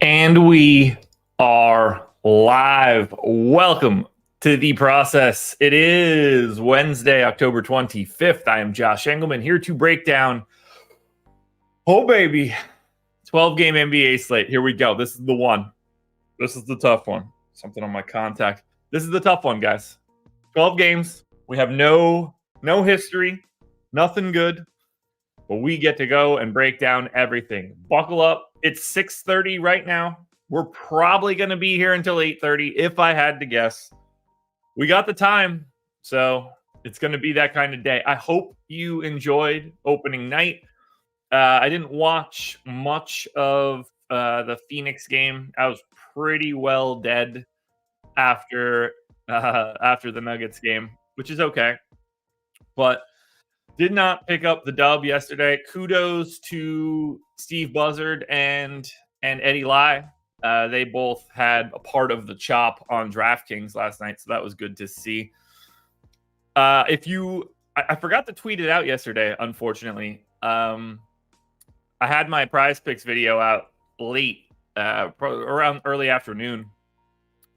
And we are live. Welcome to The Process. It is Wednesday, October 25th. I am Josh Engleman here to break down, 12-game NBA slate. Here we go. This is the one. This is the tough one. Something on my contact. This is the tough one, guys. 12 games. We have no history, nothing good. But we get to go and break down everything. Buckle up. It's 6:30 right now. We're probably going to be here until 8:30 if I had to guess. We got the time, so it's going to be that kind of day. I hope you enjoyed opening night. I didn't watch much of the Phoenix game. I was pretty well dead after the Nuggets game, which is okay. But did not pick up the dub yesterday. Kudos to Steve Buzzard and Eddie Lai. They both had a part of the chop on DraftKings last night, so that was good to see. I forgot to tweet it out yesterday, unfortunately. I had my Prize Picks video out late, around early afternoon,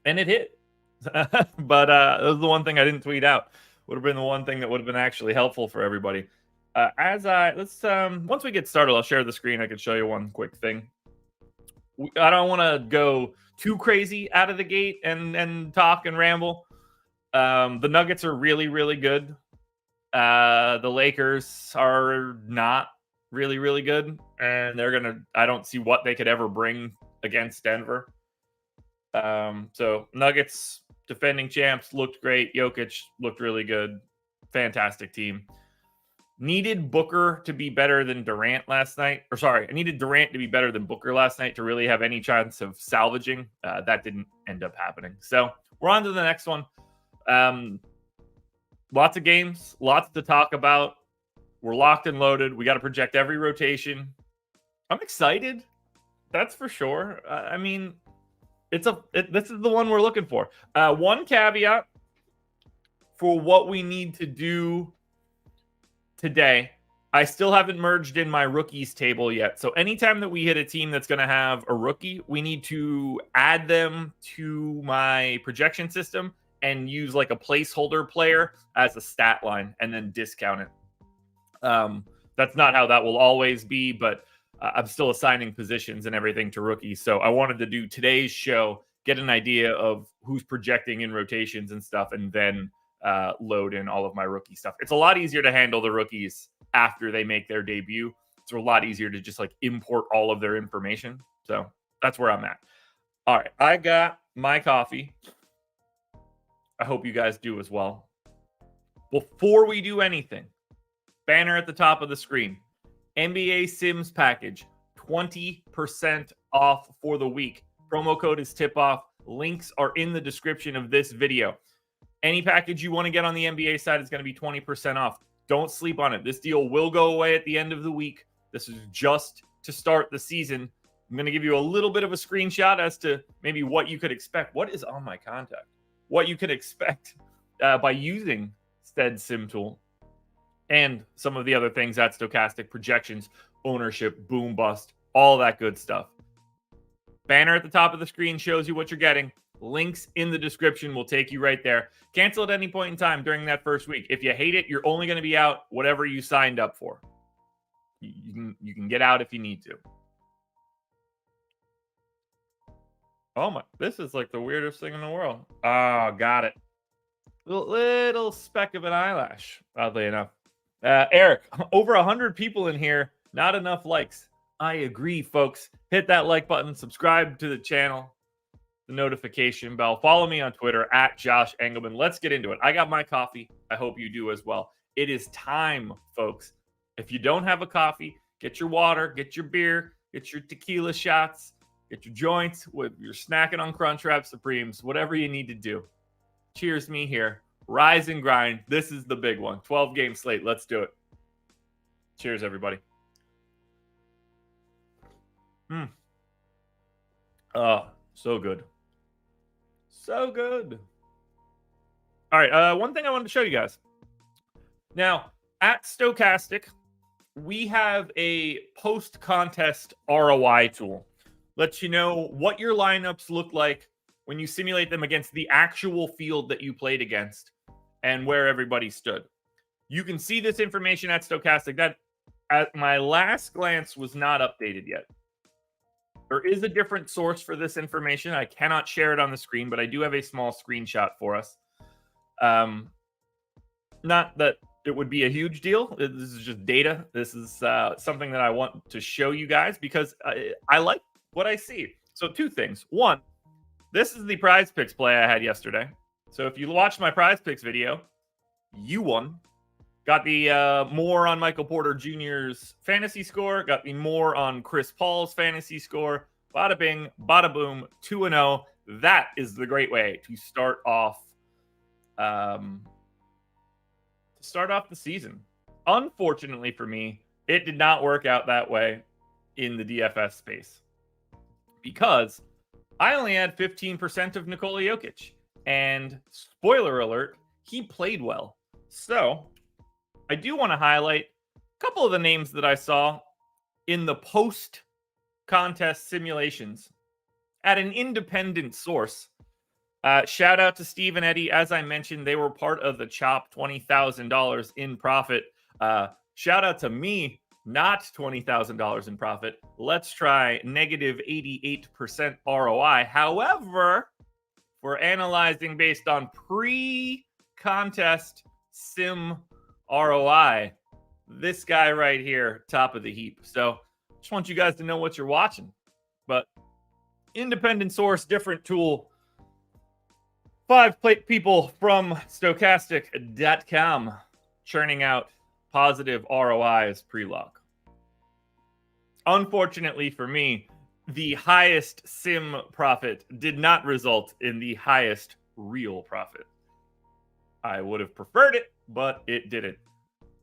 and it hit. But that was the one thing I didn't tweet out. Would have been the one thing that would have been actually helpful for everybody. Once we get started, I'll share the screen. I can show you one quick thing. I don't want to go too crazy out of the gate and talk and ramble. The Nuggets are really, really good. The Lakers are not really, really good, and I don't see what they could ever bring against Denver. So Nuggets, defending champs, looked great. Jokic looked really good. Fantastic team. Needed Booker to be better than Durant last night. I needed Durant to be better than Booker last night to really have any chance of salvaging. That didn't end up happening. So we're on to the next one. Lots of games, lots to talk about. We're locked and loaded. We got to project every rotation. I'm excited. That's for sure. This is the one we're looking for. One caveat for what we need to do today. I still haven't merged in my rookies table yet. So anytime that we hit a team that's going to have a rookie, we need to add them to my projection system and use like a placeholder player as a stat line and then discount it. That's not how that will always be, but I'm still assigning positions and everything to rookies. So I wanted to do today's show, get an idea of who's projecting in rotations and stuff, and then load in all of my rookie stuff. It's a lot easier to handle the rookies after they make their debut. It's a lot easier to just like import all of their information. So that's where I'm at. All right. I got my coffee. I hope you guys do as well. Before we do anything, banner at the top of the screen. NBA Sims package, 20% off for the week. Promo code is TIPOFF. Links are in the description of this video. Any package you want to get on the NBA side is going to be 20% off. Don't sleep on it. This deal will go away at the end of the week. This is just to start the season. I'm going to give you a little bit of a screenshot as to maybe what you could expect. What is on my contact? What you could expect by using said sim tool. And some of the other things, that stochastic projections, ownership, boom bust, all that good stuff. Banner at the top of the screen shows you what you're getting. Links in the description will take you right there. Cancel at any point in time during that first week. If you hate it, you're only going to be out whatever you signed up for. You can get out if you need to. Oh my, this is like the weirdest thing in the world. Oh, got it. Little speck of an eyelash, oddly enough. Eric, over 100 people in here, not enough likes. I agree, folks. Hit that like button, subscribe to the channel, the notification bell. Follow me on Twitter at Josh Engleman. Let's get into it. I got my coffee. I hope you do as well. It is time, folks. If you don't have a coffee, get your water, get your beer, get your tequila shots, get your joints, with you're snacking on Crunchwrap Supremes, whatever you need to do. Cheers me here. Rise and grind. This is the big one. 12-game slate. Let's do it. Cheers, everybody. Oh, so good. So good. All right. One thing I wanted to show you guys. Now, at Stochastic, we have a post-contest ROI tool. lets you know what your lineups look like when you simulate them against the actual field that you played against and where everybody stood. You can see this information at Stochastic. That, at my last glance, was not updated yet. There is a different source for this information. I cannot share it on the screen, but I do have a small screenshot for us. Not that it would be a huge deal. This is just data. This is something that I want to show you guys because I like what I see. So 2 things. 1, this is the Prize Picks play I had yesterday. So if you watched my Prize Picks video, you won. Got the more on Michael Porter Jr.'s fantasy score. Got the more on Chris Paul's fantasy score. Bada bing, bada boom, 2-0. That is the great way to start off the season. Unfortunately for me, it did not work out that way in the DFS space because I only had 15% of Nikola Jokic. And spoiler alert, he played well. So I do want to highlight a couple of the names that I saw in the post-contest simulations at an independent source. Shout out to Steve and Eddie. As I mentioned, they were part of the Chop $20,000 in profit. Shout out to me, not $20,000 in profit. Let's try negative 88% ROI. However, we're analyzing based on pre-contest sim ROI. This guy right here, top of the heap. So just want you guys to know what you're watching. But independent source, different tool. 5 people from Stochastic.com churning out positive ROI as pre-log. Unfortunately for me, the highest sim profit did not result in the highest real profit. I would have preferred it, but it didn't.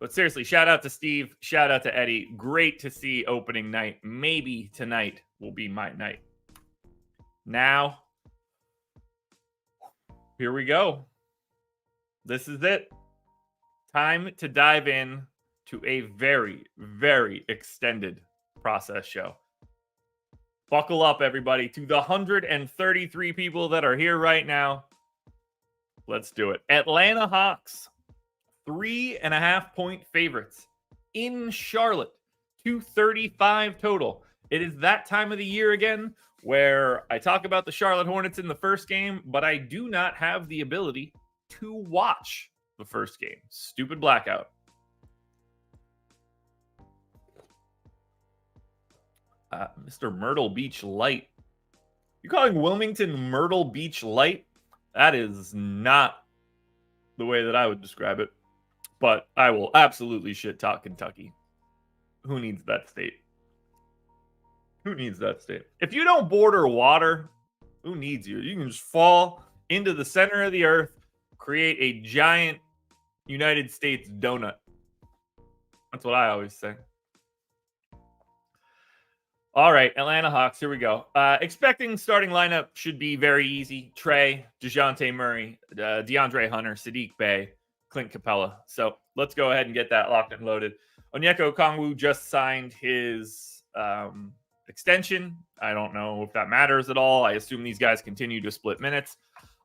But seriously, shout out to Steve. Shout out to Eddie. Great to see opening night. Maybe tonight will be my night. Now, here we go. This is it. Time to dive in to a very, very extended process show. Buckle up, everybody. To the 133 people that are here right now, let's do it. Atlanta Hawks, 3.5-point favorites in Charlotte, 235 total. It is that time of the year again where I talk about the Charlotte Hornets in the first game, but I do not have the ability to watch the first game. Stupid blackout. Mr. Myrtle Beach Light. You calling Wilmington Myrtle Beach Light? That is not the way that I would describe it. But I will absolutely shit talk Kentucky. Who needs that state? Who needs that state? If you don't border water, who needs you? You can just fall into the center of the earth, create a giant United States donut. That's what I always say. All right, Atlanta Hawks, here we go. Expecting starting lineup should be very easy. Trey, DeJounte Murray, DeAndre Hunter, Sadiq Bey, Clint Capella. So let's go ahead and get that locked and loaded. Onyeka Okongwu just signed his extension. I don't know if that matters at all. I assume these guys continue to split minutes.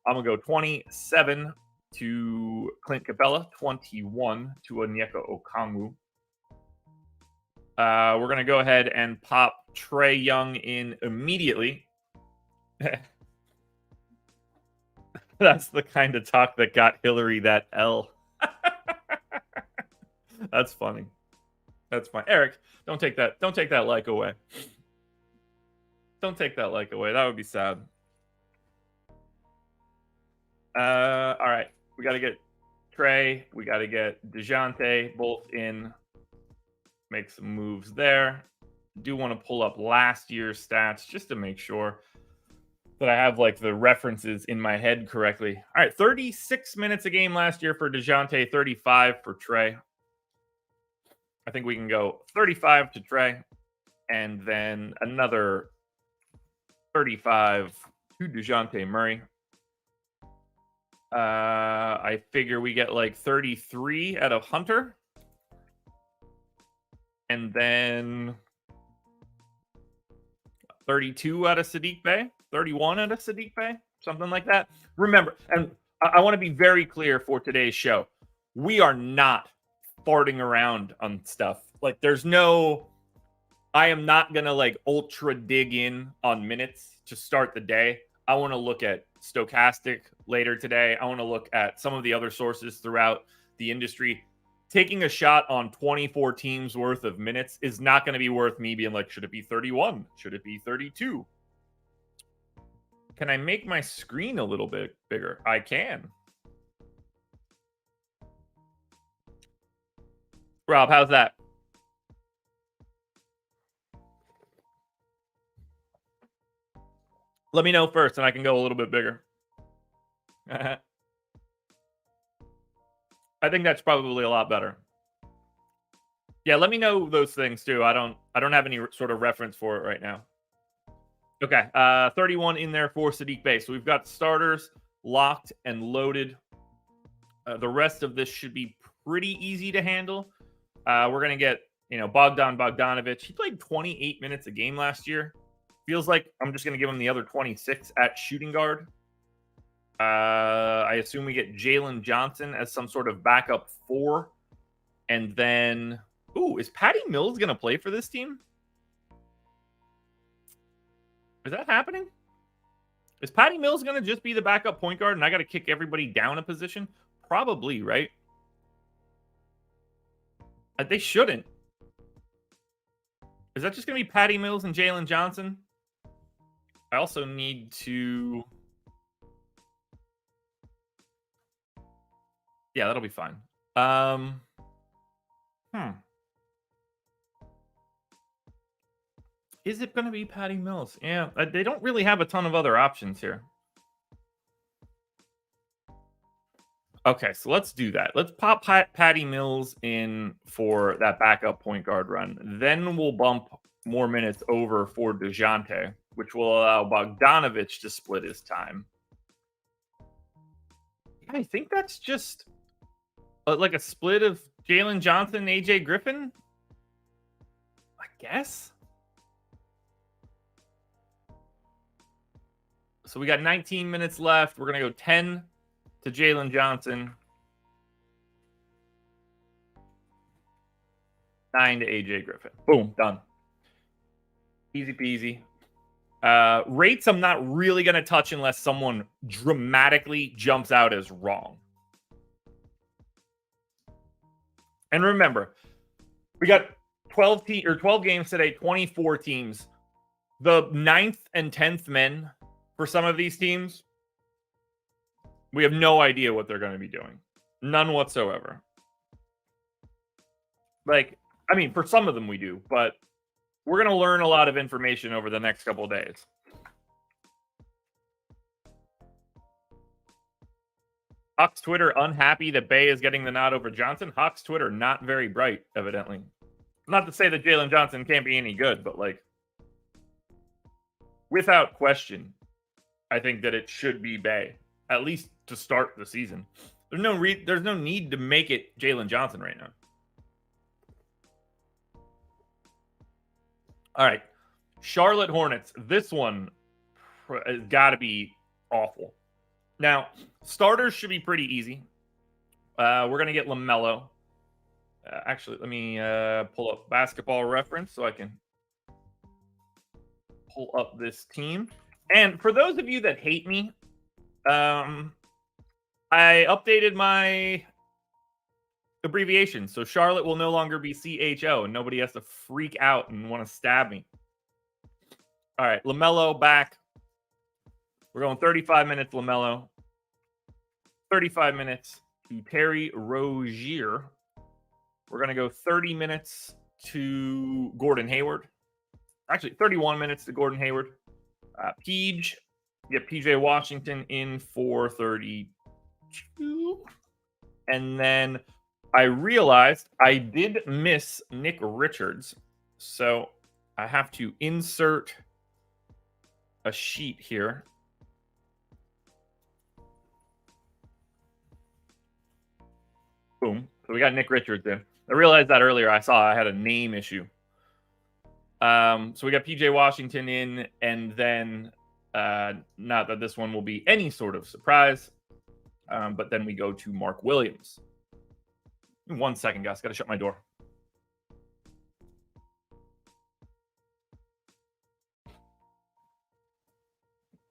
I'm going to go 27 to Clint Capella, 21 to Onyeka Okongwu. We're going to go ahead and pop Trey Young in immediately. That's the kind of talk that got Hillary that L. That's funny. That's fine. Eric, don't take that like away. Don't take that like away. That would be sad. All right. We got to get Trey. We got to get DeJounte both in. Make some moves there. Do want to pull up last year's stats just to make sure that I have like the references in my head correctly. All right, 36 minutes a game last year for DeJounte, 35 for Trey. I think we can go 35 to Trey and then another 35 to DeJounte Murray. I figure we get like 33 out of Hunter. And then 32 out of Sadiq Bey, 31 out of Sadiq Bey, something like that. Remember, and I want to be very clear for today's show. We are not farting around on stuff. Like, I am not going to like ultra dig in on minutes to start the day. I want to look at stochastic later today. I want to look at some of the other sources throughout the industry. Taking a shot on 24 teams worth of minutes is not going to be worth me being like, should it be 31? Should it be 32? Can I make my screen a little bit bigger? I can. Rob, how's that? Let me know first and I can go a little bit bigger. I think that's probably a lot better. Yeah, let me know those things too. I don't have any sort of reference for it right now. Okay, 31 in there for Sadiq Bey. So we've got starters locked and loaded. The rest of this should be pretty easy to handle. We're gonna get Bogdan Bogdanovic. He played 28 minutes a game last year. Feels like I'm just gonna give him the other 26 at shooting guard. I assume we get Jalen Johnson as some sort of backup 4. And then, is Patty Mills going to play for this team? Is that happening? Is Patty Mills going to just be the backup point guard and I got to kick everybody down a position? Probably, right? They shouldn't. Is that just going to be Patty Mills and Jalen Johnson? I also need to... Yeah, that'll be fine. Is it going to be Patty Mills? Yeah, they don't really have a ton of other options here. Okay, so let's do that. Let's pop Patty Mills in for that backup point guard run. Then we'll bump more minutes over for DeJounte, which will allow Bogdanovic to split his time. I think that's just like a split of Jalen Johnson and AJ Griffin, I guess. So we got 19 minutes left. We're going to go 10 to Jalen Johnson, 9 to AJ Griffin. Boom, done. Easy peasy. Rates I'm not really going to touch unless someone dramatically jumps out as wrong. And remember, we got 12 games today, 24 teams. The 9th and 10th men for some of these teams, we have no idea what they're going to be doing. None whatsoever. Like, I mean, for some of them we do, but we're going to learn a lot of information over the next couple of days. Hawks Twitter unhappy that Bey is getting the nod over Johnson. Hawks Twitter not very bright, evidently. Not to say that Jalen Johnson can't be any good, but like, without question, I think that it should be Bey, at least to start the season. There's no need to make it Jalen Johnson right now. All right, Charlotte Hornets. This one has got to be awful. Now, starters should be pretty easy. We're going to get LaMelo. Actually, let me pull up Basketball Reference so I can pull up this team. And for those of you that hate me, I updated my abbreviation. So Charlotte will no longer be CHO, and nobody has to freak out and want to stab me. All right, LaMelo back. We're going 35 minutes, LaMelo. 35 minutes to Terry Rozier. We're going to go 30 minutes to Gordon Hayward. Actually, 31 minutes to Gordon Hayward. Peej. Get PJ Washington in for 32. And then I realized I did miss Nick Richards. So I have to insert a sheet here. Boom. So we got Nick Richards in. I realized that earlier. I saw I had a name issue. So we got PJ Washington in, and then not that this one will be any sort of surprise, but then we go to Mark Williams. 1 second, guys. Got to shut my door.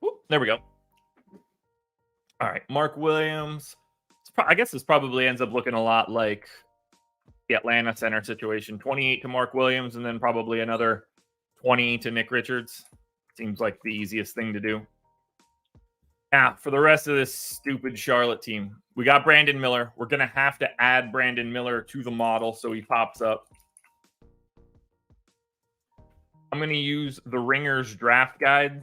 Whoop, there we go. All right, Mark Williams. I guess this probably ends up looking a lot like the Atlanta center situation. 28 to Mark Williams, and then probably another 20 to Nick Richards. Seems like the easiest thing to do. Now, for the rest of this stupid Charlotte team, we got Brandon Miller. We're going to have to add Brandon Miller to the model so he pops up. I'm going to use the Ringers draft guide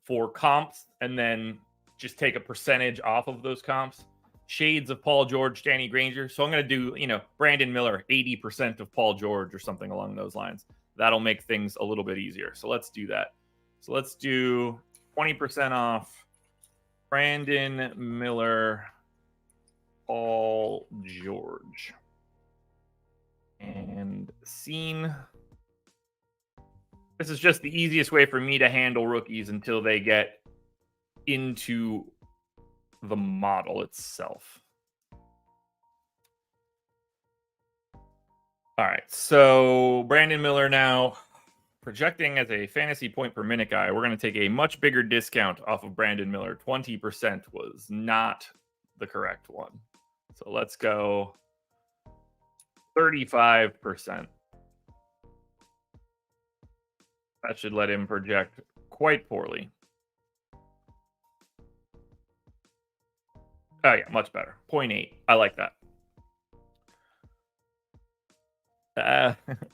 for comps and then just take a percentage off of those comps. Shades of Paul George, Danny Granger. So I'm going to do, Brandon Miller, 80% of Paul George or something along those lines. That'll make things a little bit easier. So let's do that. So let's do 20% off Brandon Miller, Paul George. And scene. This is just the easiest way for me to handle rookies until they get into the model itself. All right, so Brandon Miller now projecting as a fantasy point per minute guy. We're going to take a much bigger discount off of Brandon Miller. 20% was not the correct one. So let's go 35%. That should let him project quite poorly. Oh, yeah, much better. 0.8. I like that.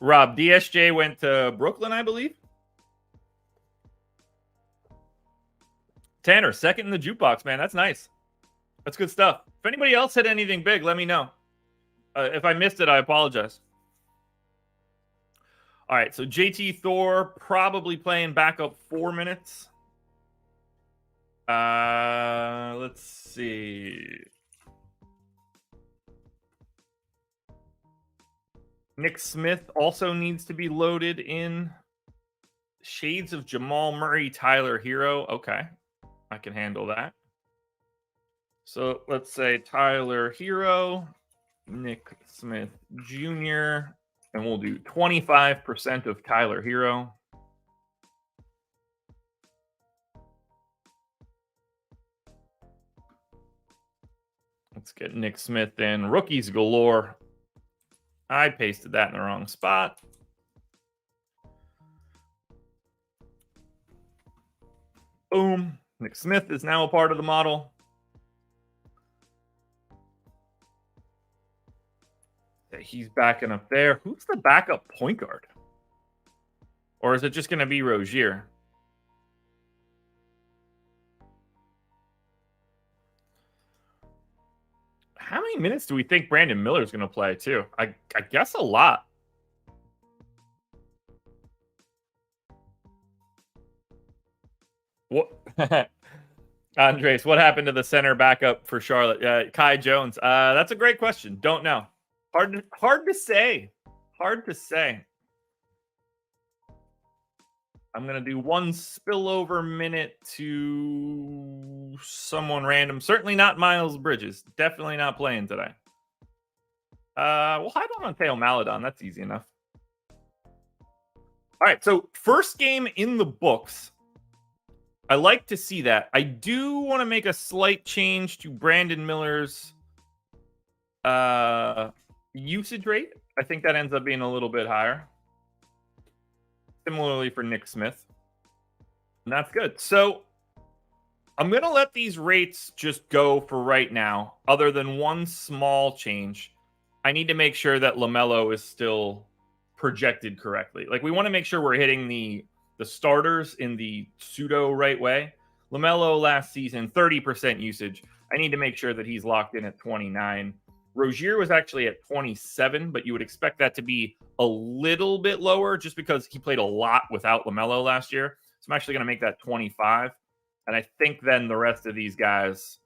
Rob, DSJ went to Brooklyn, I believe. Tanner, second in the jukebox, man. That's nice. That's good stuff. If anybody else hit anything big, let me know. If I missed it, I apologize. All right, so JT Thor probably playing backup 4 minutes. Let's see. Nick Smith also needs to be loaded in. Shades of Jamal Murray, Tyler Hero. Okay, I can handle that. So let's say Tyler Hero, Nick Smith Jr., and we'll do 25% of Tyler Hero. Let's get Nick Smith in. Rookies galore. I pasted that in the wrong spot. Boom. Nick Smith is now a part of the model. He's backing up there. Who's the backup point guard? Or is it just going to be Rozier? How many minutes do we think Brandon Miller is going to play, too? I guess a lot. What? Andres, what happened to the center backup for Charlotte? Kai Jones. That's a great question. Don't know. Hard to say. Hard to say. I'm going to do one spillover minute to someone random. Certainly not Miles Bridges. Definitely not playing today. Well, I don't want to Teo Maladon. That's easy enough. All right, so first game in the books. I like to see that. I do want to make a slight change to Brandon Miller's usage rate. I think that ends up being a little bit higher. Similarly for Nick Smith. And that's good. So I'm going to let these rates just go for right now, other than one small change. I need to make sure that LaMelo is still projected correctly. Like, we want to make sure we're hitting the starters in the pseudo right way. LaMelo last season, 30% usage. I need to make sure that he's locked in at 29. Rozier was actually at 27, but you would expect that to be a little bit lower just because he played a lot without LaMelo last year. So I'm actually going to make that 25. And I think then the rest of these guys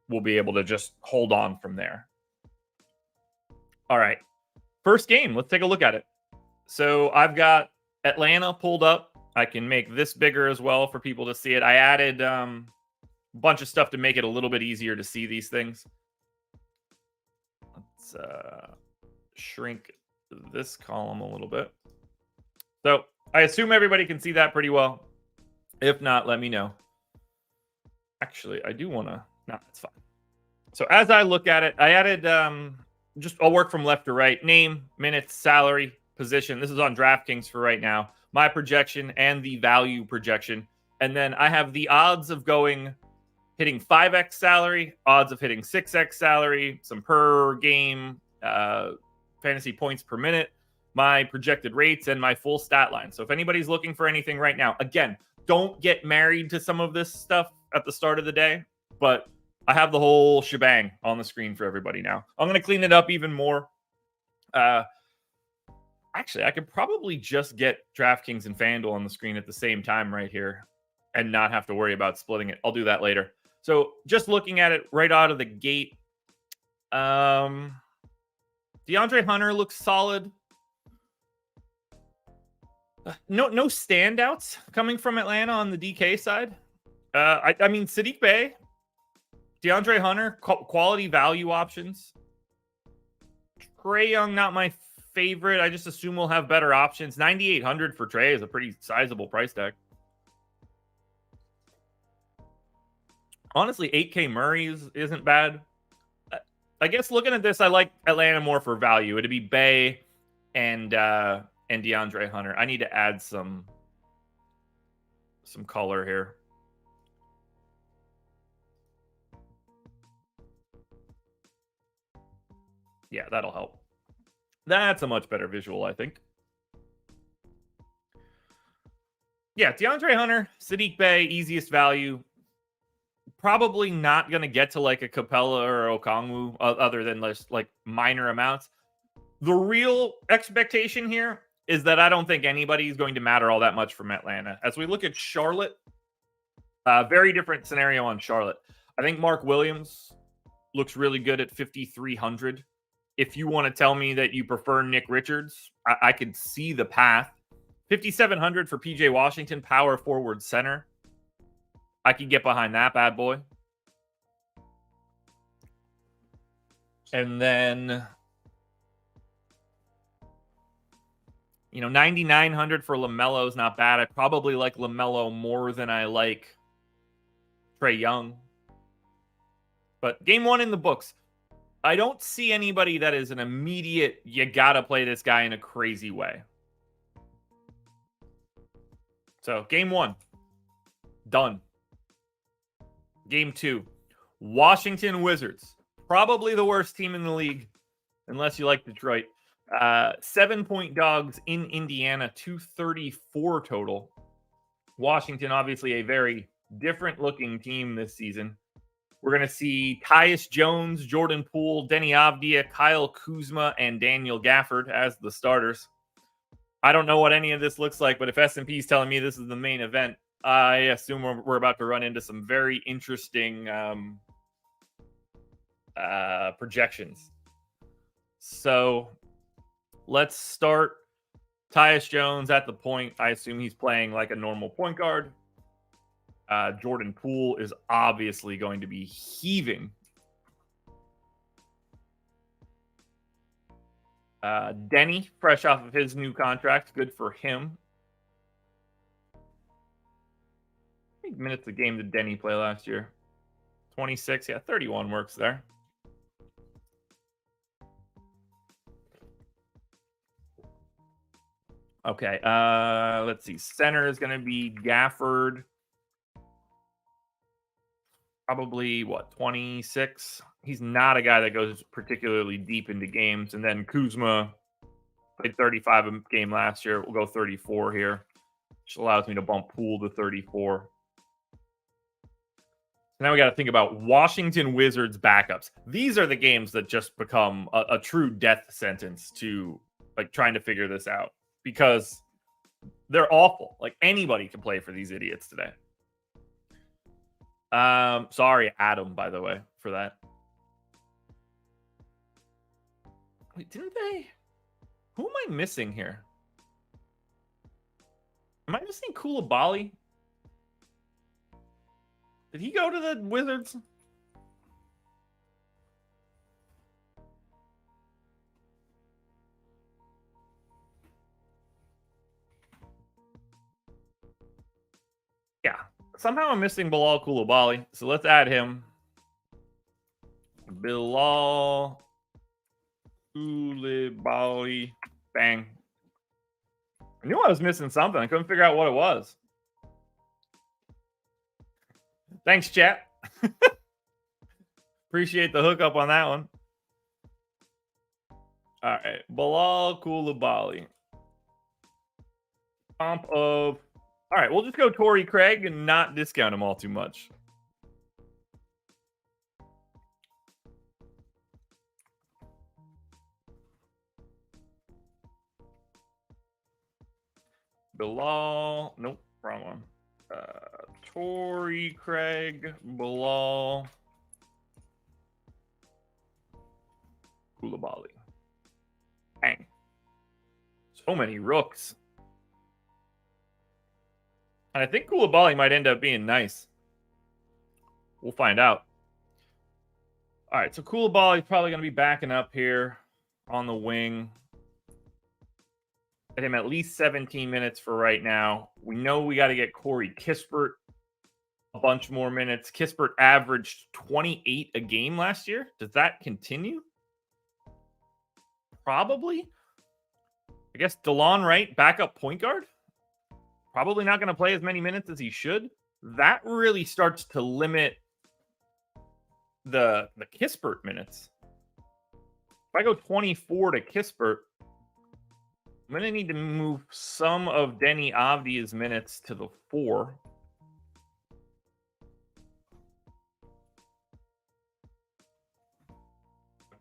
will be able to just hold on from there. All right. First game. Let's take a look at it. So I've got Atlanta pulled up. I can make this bigger as well for people to see it. I added a bunch of stuff to make it a little bit easier to see these things. Let's shrink this column a little bit. So I assume everybody can see that pretty well. If not, let me know. Actually, I do want to. No, that's fine. So as I look at it, I added I'll work from left to right. Name, minutes, salary, position. This is on DraftKings for right now. My projection and the value projection. And then I have the odds of hitting 5x salary, odds of hitting 6x salary, some per game fantasy points per minute, my projected rates, and my full stat line. So if anybody's looking for anything right now, again, don't get married to some of this stuff at the start of the day, but I have the whole shebang on the screen for everybody now. I'm going to clean it up even more. Actually, I could probably just get DraftKings and FanDuel on the screen at the same time right here and not have to worry about splitting it. I'll do that later. So just looking at it right out of the gate, DeAndre Hunter looks solid. No standouts coming from Atlanta on the DK side. I mean, Sadiq Bey, DeAndre Hunter, quality value options. Trae Young, not my favorite. I just assume we'll have better options. 9,800 for Trae is a pretty sizable price tag. Honestly, 8K Murray isn't bad. I guess looking at this, I like Atlanta more for value. It'd be Bey and DeAndre Hunter. I need to add some color here. Yeah, that'll help. That's a much better visual, I think. Yeah, DeAndre Hunter, Sadiq Bey, easiest value. Probably not going to get to like a Capella or Okongwu other than just like minor amounts. The real expectation here is that I don't think anybody's going to matter all that much from Atlanta. As we look at Charlotte, very different scenario on Charlotte. I think Mark Williams looks really good at 5,300. If you want to tell me that you prefer Nick Richards, I could see the path. 5,700 for PJ Washington, power forward center. I can get behind that bad boy. And then, 9,900 for LaMelo is not bad. I probably like LaMelo more than I like Trae Young. But game one in the books. I don't see anybody that is an immediate, you got to play this guy in a crazy way. So, game one, done. Game two, Washington Wizards. Probably the worst team in the league, unless you like Detroit. 7-point dogs in Indiana, 234 total. Washington, obviously a very different looking team this season. We're going to see Tyus Jones, Jordan Poole, Denny Avdia, Kyle Kuzma, and Daniel Gafford as the starters. I don't know what any of this looks like, but if S&P is telling me this is the main event, I assume we're about to run into some very interesting projections. So let's start. Tyus Jones at the point. I assume he's playing like a normal point guard. Jordan Poole is obviously going to be heaving. Denny, fresh off of his new contract. Good for him. How many minutes a game did Denny play last year? 26. Yeah, 31 works there. Okay. Let's see. Center is going to be Gafford. Probably, 26? He's not a guy that goes particularly deep into games. And then Kuzma played 35 a game last year. We'll go 34 here, which allows me to bump Poole to 34. Now we got to think about Washington Wizards backups. These are the games that just become a true death sentence to like trying to figure this out because they're awful. Like anybody can play for these idiots today. Sorry, Adam, by the way, for that. Wait, didn't they? Who am I missing here? Am I missing Koulibaly? Did he go to the Wizards? Yeah. Somehow I'm missing Bilal Koulibaly. So let's add him. Bilal Koulibaly. Bang. I knew I was missing something. I couldn't figure out what it was. Thanks, chat. Appreciate the hookup on that one. All right. Bilal Koulibaly. Comp of... All right, we'll just go Torrey Craig and not discount him all too much. Bilal... Nope, wrong one. Torrey Craig, Bilal Koulibaly. Dang. So many rooks. And I think Koulibaly might end up being nice. We'll find out. All right, so Koulibaly is probably going to be backing up here on the wing. Get him at least 17 minutes for right now. We know we got to get Corey Kispert a bunch more minutes. Kispert averaged 28 a game last year. Does that continue? Probably. I guess DeLon Wright, backup point guard. Probably not going to play as many minutes as he should. That really starts to limit the Kispert minutes. If I go 24 to Kispert, I'm going to need to move some of Denny Avdia's minutes to the 4.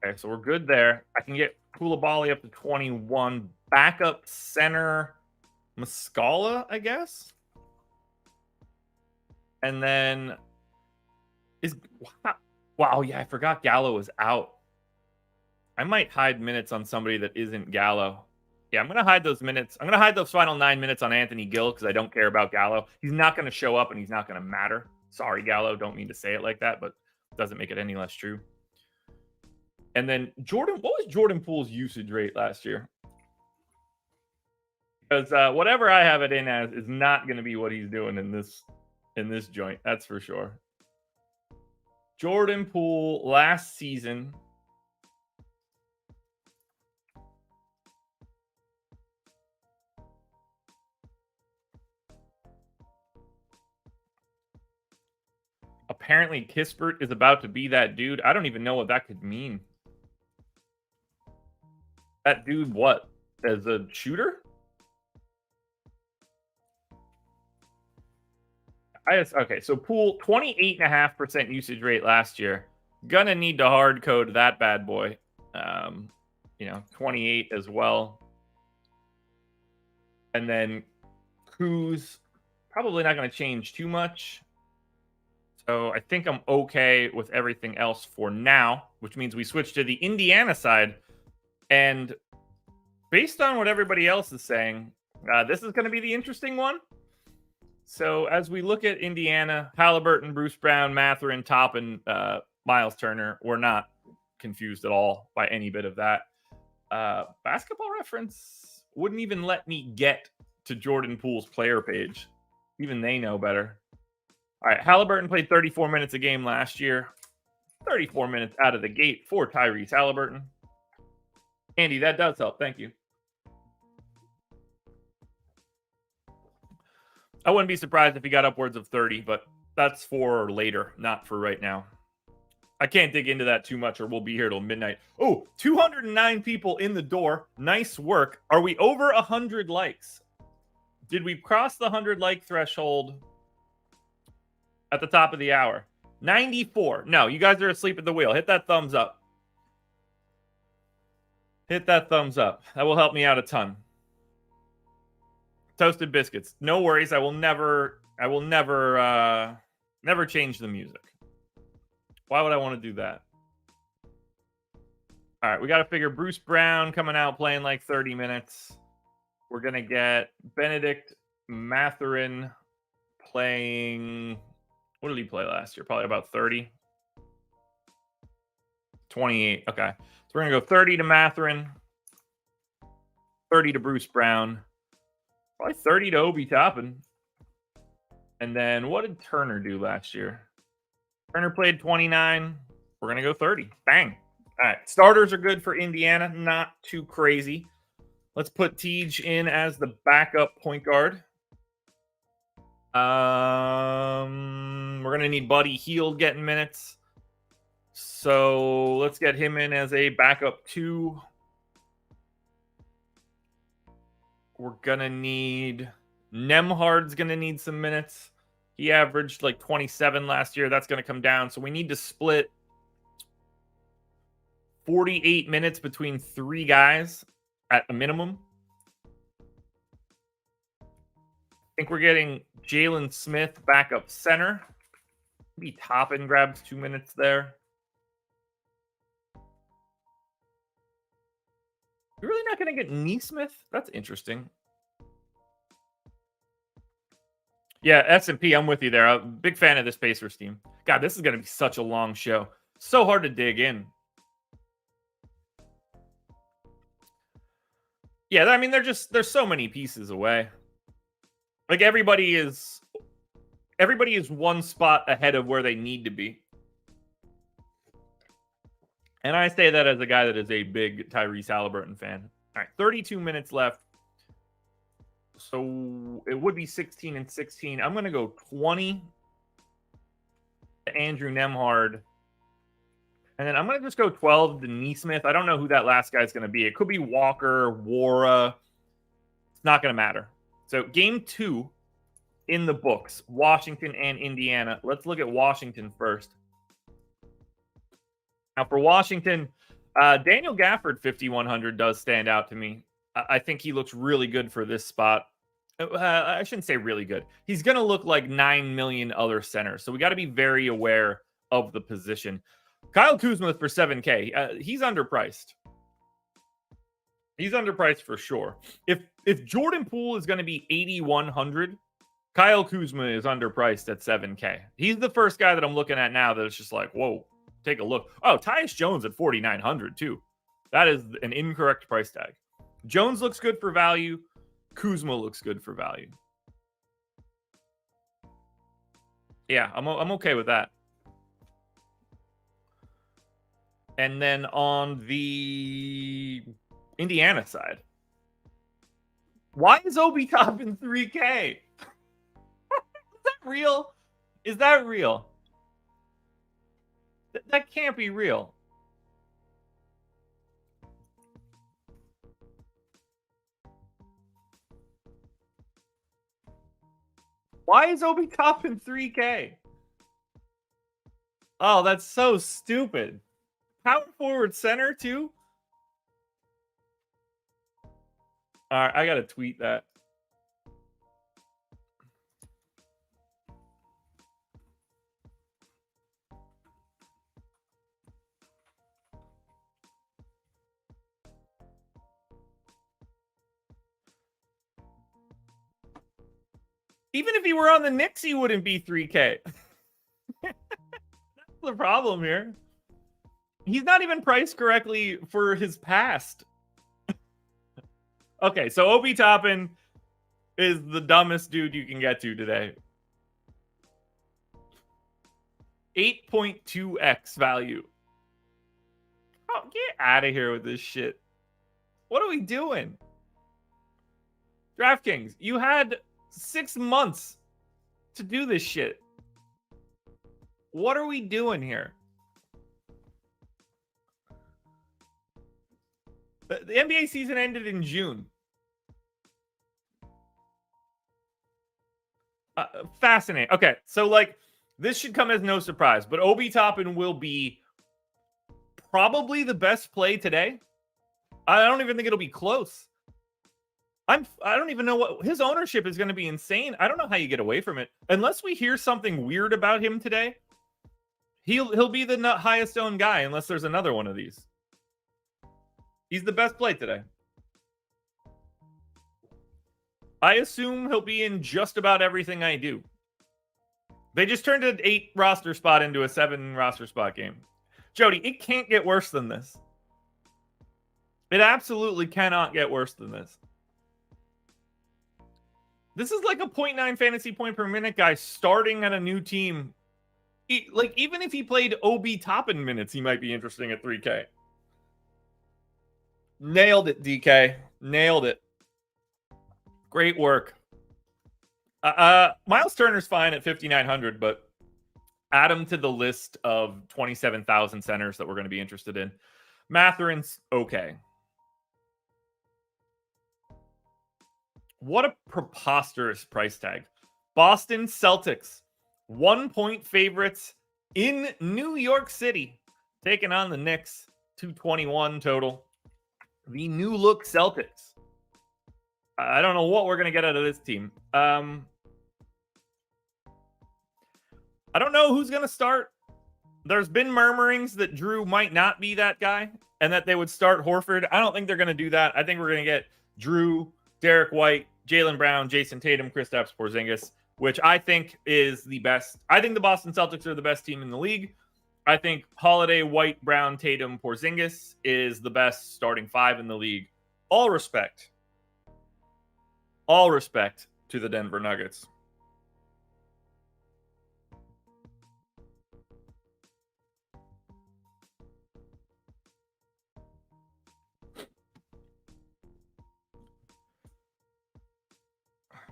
Okay, so we're good there. I can get Koulibaly up to 21. Backup center Muscala, I guess. And then wow, yeah, I forgot Gallo was out. I might hide minutes on somebody that isn't Gallo. Yeah, I'm going to hide those minutes. I'm going to hide those final 9 minutes on Anthony Gill because I don't care about Gallo. He's not going to show up and he's not going to matter. Sorry, Gallo. Don't mean to say it like that, but it doesn't make it any less true. And then Jordan, what was Jordan Poole's usage rate last year? Because whatever I have it in as is not going to be what he's doing in this joint. That's for sure. Jordan Poole last season. Apparently, Kispert is about to be that dude. I don't even know what that could mean. That dude, what? As a shooter? Okay, so Poole, 28.5% usage rate last year. Gonna need to hard code that bad boy. 28 as well. And then Kuz, probably not going to change too much. So I think I'm okay with everything else for now, which means we switch to the Indiana side. And based on what everybody else is saying, this is going to be the interesting one. So as we look at Indiana, Halliburton, Bruce Brown, Mathurin, Toppin, Miles Turner, we're not confused at all by any bit of that. Basketball Reference wouldn't even let me get to Jordan Poole's player page. Even they know better. All right, Halliburton played 34 minutes a game last year. 34 minutes out of the gate for Tyrese Halliburton. Andy, that does help. Thank you. I wouldn't be surprised if he got upwards of 30, but that's for later, not for right now. I can't dig into that too much or we'll be here till midnight. Oh, 209 people in the door. Nice work. Are we over 100 likes? Did we cross the 100 like threshold at the top of the hour? 94. No, you guys are asleep at the wheel. Hit that thumbs up. Hit that thumbs up. That will help me out a ton. Toasted biscuits. No worries. I will never change the music. Why would I want to do that? All right, we got to figure Bruce Brown coming out playing like 30 minutes. We're going to get Benedict Mathurin playing, what did he play last year? Probably about 30. 28. Okay. So we're going to go 30 to Mathurin, 30 to Bruce Brown, probably 30 to Obi Toppin. And then what did Turner do last year? Turner played 29. We're going to go 30. Bang. All right. Starters are good for Indiana. Not too crazy. Let's put Tej in as the backup point guard. We're going to need Buddy Hield getting minutes. So let's get him in as a backup 2. We're going to need Nemhard's going to need some minutes. He averaged like 27 last year. That's going to come down. So we need to split 48 minutes between 3 guys at a minimum. I think we're getting Jalen Smith backup center. Maybe Toppin grabs 2 minutes there. You're really not going to get Neesmith? That's interesting. Yeah, S&P, I'm with you there. I'm a big fan of this Pacers team. God, this is going to be such a long show. So hard to dig in. Yeah, I mean, there's so many pieces away. Like everybody is one spot ahead of where they need to be. And I say that as a guy that is a big Tyrese Halliburton fan. All right, 32 minutes left. So it would be 16 and 16. I'm going to go 20 to Andrew Nemhard. And then I'm going to just go 12 to Neesmith. I don't know who that last guy is going to be. It could be Walker, Wara. It's not going to matter. So game 2 in the books, Washington and Indiana. Let's look at Washington first. Now for Washington, Daniel Gafford 5,100 does stand out to me. I think he looks really good for this spot. I shouldn't say really good. He's going to look like 9 million other centers. So we got to be very aware of the position. Kyle Kuzma for 7K. He's underpriced. He's underpriced for sure. If Jordan Poole is going to be 8,100, Kyle Kuzma is underpriced at 7K. He's the first guy that I'm looking at now that it's just like, whoa, take a look. Oh, Tyus Jones at 4,900 too. That is an incorrect price tag. Jones looks good for value. Kuzma looks good for value. Yeah, I'm okay with that. And then on the Indiana side, why is Obi Toppin 3K? Is that real? Is that real? That can't be real. Why is Obi Toppin 3K? Oh, that's so stupid. Power forward center, too? All right, I got to tweet that. Even if he were on the Knicks, he wouldn't be 3K. That's the problem here. He's not even priced correctly for his past. Okay, so Obi Toppin is the dumbest dude you can get to today. 8.2x value. Oh, get out of here with this shit. What are we doing? DraftKings, you had 6 months to do this shit. What are we doing here? The NBA season ended in June. Fascinating. Okay, so like this should come as no surprise, but Obi Toppin will be probably the best play today. I don't even think it'll be close. I don't even know what his ownership is going to be. Insane. I don't know how you get away from it unless we hear something weird about him today. He'll be the highest owned guy unless there's another one of these. He's the best play today. I assume he'll be in just about everything I do. They just turned an 8 roster spot into a 7 roster spot game. Jody, it can't get worse than this. It absolutely cannot get worse than this. This is like a 0.9 fantasy point per minute guy starting at a new team. Like, even if he played Obi Toppin minutes, he might be interesting at 3K. Nailed it, DK. Nailed it. Great work. Miles Turner's fine at 5,900, but add him to the list of 27,000 centers that we're going to be interested in. Matherin's okay. What a preposterous price tag. Boston Celtics, 1-point favorites in New York City, taking on the Knicks, 221 total. The new look Celtics. I don't know what we're going to get out of this team. I don't know who's going to start. There's been murmurings that Drew might not be that guy and that they would start Horford. I don't think they're going to do that. I think we're going to get Drew, Derek White, Jaylen Brown, Jason Tatum, Kristaps Porzingis, which I think is the best. I think the Boston Celtics are the best team in the league. I think Holiday, White, Brown, Tatum, Porzingis is the best starting 5 in the league. All respect. All respect to the Denver Nuggets.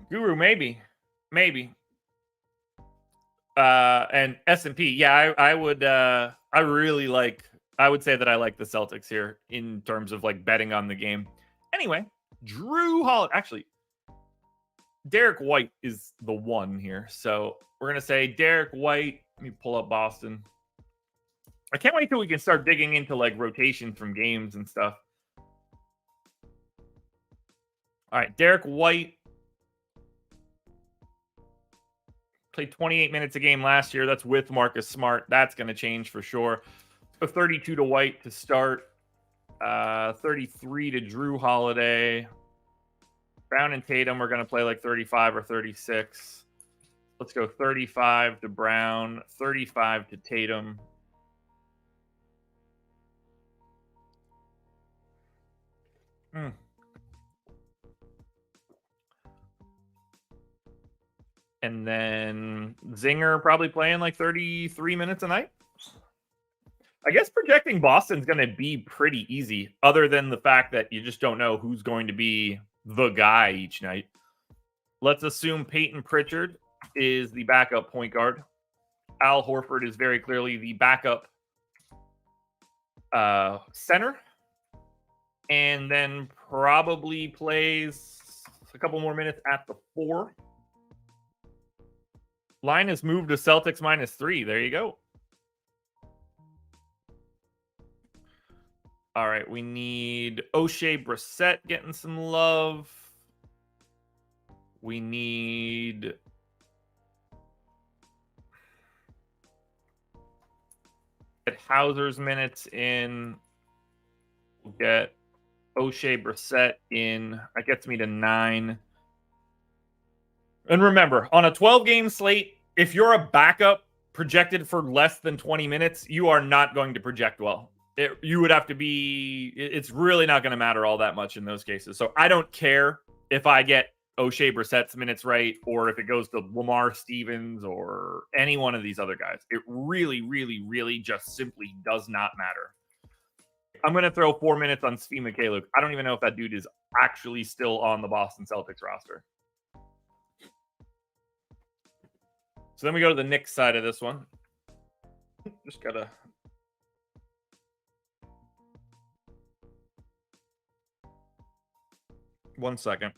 Guru, maybe. And S&P, yeah, I would I would say that I like the Celtics here in terms of like betting on the game. Anyway, Drew Holiday, actually, Derek White is the one here. So we're going to say Derek White. Let me pull up Boston. I can't wait till we can start digging into like rotation from games and stuff. All right, Derek White played 28 minutes a game last year. That's with Marcus Smart. That's going to change for sure. So 32 to White to start. 33 to Drew Holiday. Brown and Tatum are going to play like 35 or 36. Let's go 35 to Brown, 35 to Tatum. And then Zinger probably playing like 33 minutes a night. I guess projecting Boston's going to be pretty easy, other than the fact that you just don't know who's going to be the guy each night. Let's assume Peyton Pritchard is the backup point guard. Al Horford is very clearly the backup center. And then probably plays a couple more minutes at the 4. Line has moved to Celtics -3. There you go. All right, we need O'Shea Brissett getting some love. We need get Hauser's minutes in. We'll get O'Shea Brissett in. That gets me to 9. And remember, on a 12-game slate, if you're a backup projected for less than 20 minutes, you are not going to project well. You would have to be... It's really not going to matter all that much in those cases. So I don't care if I get O'Shea Brissett's minutes right or if it goes to Lamar Stevens or any one of these other guys. It really, really, really just simply does not matter. I'm going to throw 4 minutes on Svi Mykhailiuk. I don't even know if that dude is actually still on the Boston Celtics roster. So then we go to the Knicks side of this one. Just got to... One second.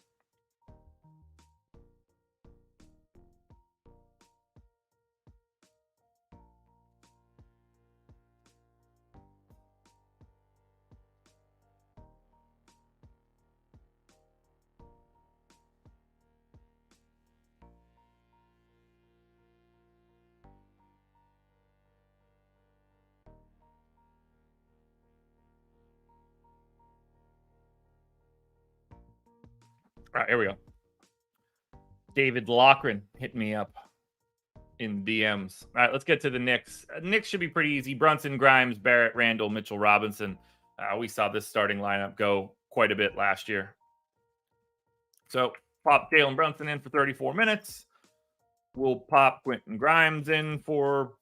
All right, here we go. David Lochran hit me up in DMs. All right, let's get to the Knicks. Knicks should be pretty easy. Brunson, Grimes, Barrett, Randall, Mitchell Robinson. We saw this starting lineup go quite a bit last year. So pop Jalen Brunson in for 34 minutes. We'll pop Quentin Grimes in for...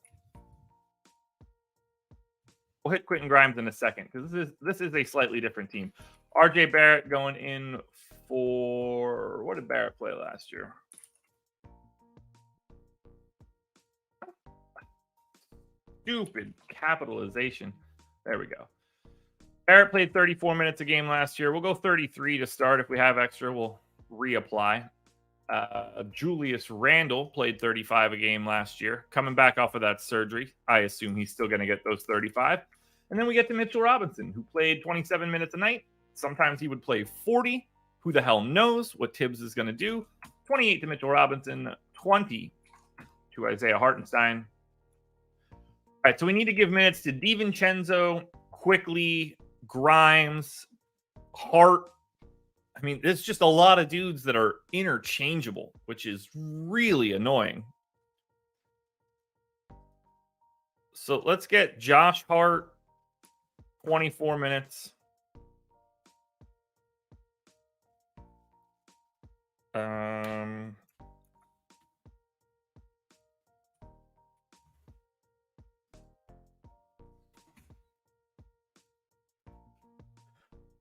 We'll hit Quentin Grimes in a second because this is a slightly different team. RJ Barrett going in for... What did Barrett play last year? Stupid capitalization. There we go. Barrett played 34 minutes a game last year. We'll go 33 to start. If we have extra, we'll reapply. Julius Randle played 35 a game last year. Coming back off of that surgery, I assume he's still going to get those 35. And then we get to Mitchell Robinson, who played 27 minutes a night. Sometimes he would play 40. Who the hell knows what Tibbs is going to do? 28 to Mitchell Robinson, 20 to Isaiah Hartenstein. All right, so we need to give minutes to DiVincenzo, Quickly, Grimes, Hart. I mean, there's just a lot of dudes that are interchangeable, which is really annoying. So let's get Josh Hart, 24 minutes.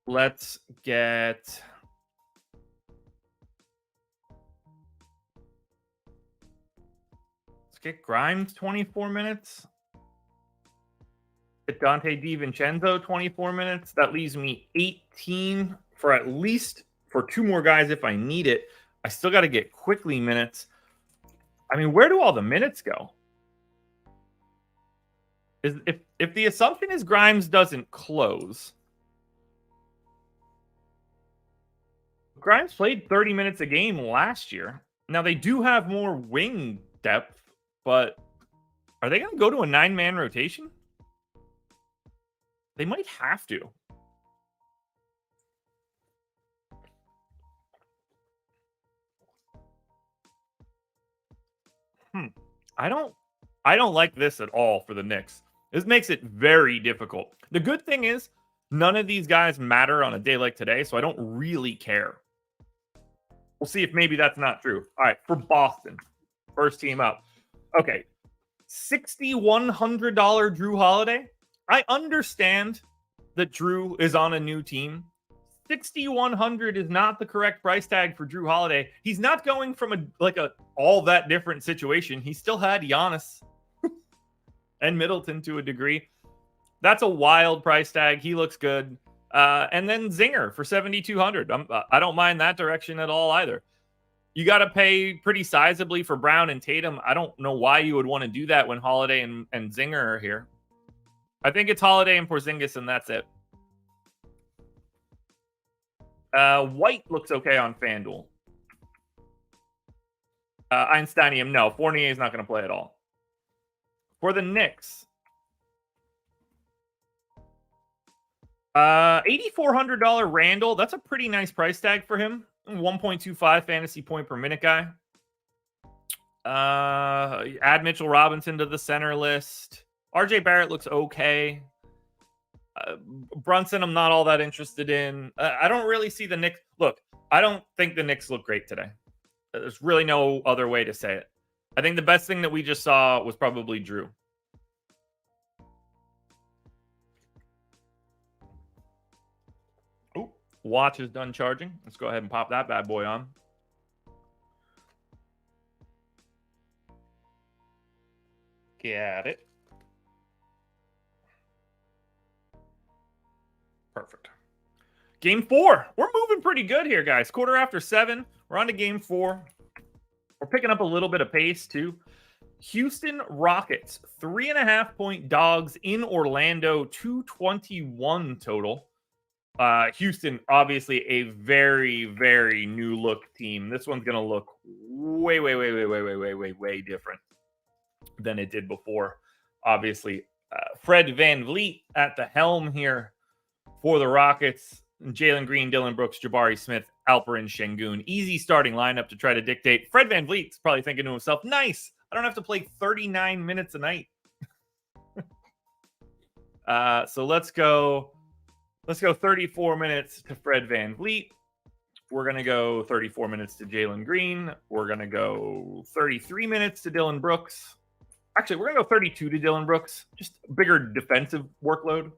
Let's get Grimes 24 minutes. Get Dante DiVincenzo 24 minutes. That leaves me 18 for at least for two more guys if I need it. I still got to get Quickly minutes. I mean, where do all the minutes go? If the assumption is Grimes doesn't close, Grimes played 30 minutes a game last year. Now, they do have more wing depth, but are they going to go to a 9-man rotation? They might have to. I don't like this at all for the Knicks. This makes it very difficult. The good thing is none of these guys matter on a day like today, so I don't really care. We'll see if maybe that's not true. All right, for Boston, first team up. Okay, $6,100 Jrue Holiday. I understand that Jrue is on a new team. $6,100 is not the correct price tag for Jrue Holiday. He's not going from a all that different situation. He still had Giannis and Middleton to a degree. That's a wild price tag. He looks good. And then Zinger for $7,200. I don't mind that direction at all either. You got to pay pretty sizably for Brown and Tatum. I don't know why you would want to do that when Holiday and Zinger are here. I think it's Holiday and Porzingis, and that's it. White looks okay on FanDuel. Einsteinium, no. Fournier is not going to play at all. For the Knicks, $8,400 Randall. That's a pretty nice price tag for him. 1.25 fantasy point per minute guy. Add Mitchell Robinson to the center list. RJ Barrett looks okay. Brunson, I'm not all that interested in. I don't really see the Knicks. Look, I don't think the Knicks look great today. There's really no other way to say it. I think the best thing that we just saw was probably Jrue. Oh, watch is done charging. Let's go ahead and pop that bad boy on. Got it. Perfect. Game 4. We're moving pretty good here, guys. 7:15. We're on to game 4. We're picking up a little bit of pace, too. Houston Rockets, 3.5-point dogs in Orlando, 221 total. Houston, obviously a very, very new look team. This one's going to look way different than it did before. Obviously, Fred VanVleet at the helm here for the Rockets. Jalen Green, Dylan Brooks, Jabari Smith Alperen Şengün. Easy starting lineup to try to dictate. Fred VanVleet's probably thinking to himself, nice. I don't have to play 39 minutes a night. So let's go 34 minutes to Fred VanVleet. We're going to go 34 minutes to Jalen Green. We're going to go 33 minutes to Dylan Brooks. Actually, we're going to go 32 to Dylan Brooks. Just a bigger defensive workload.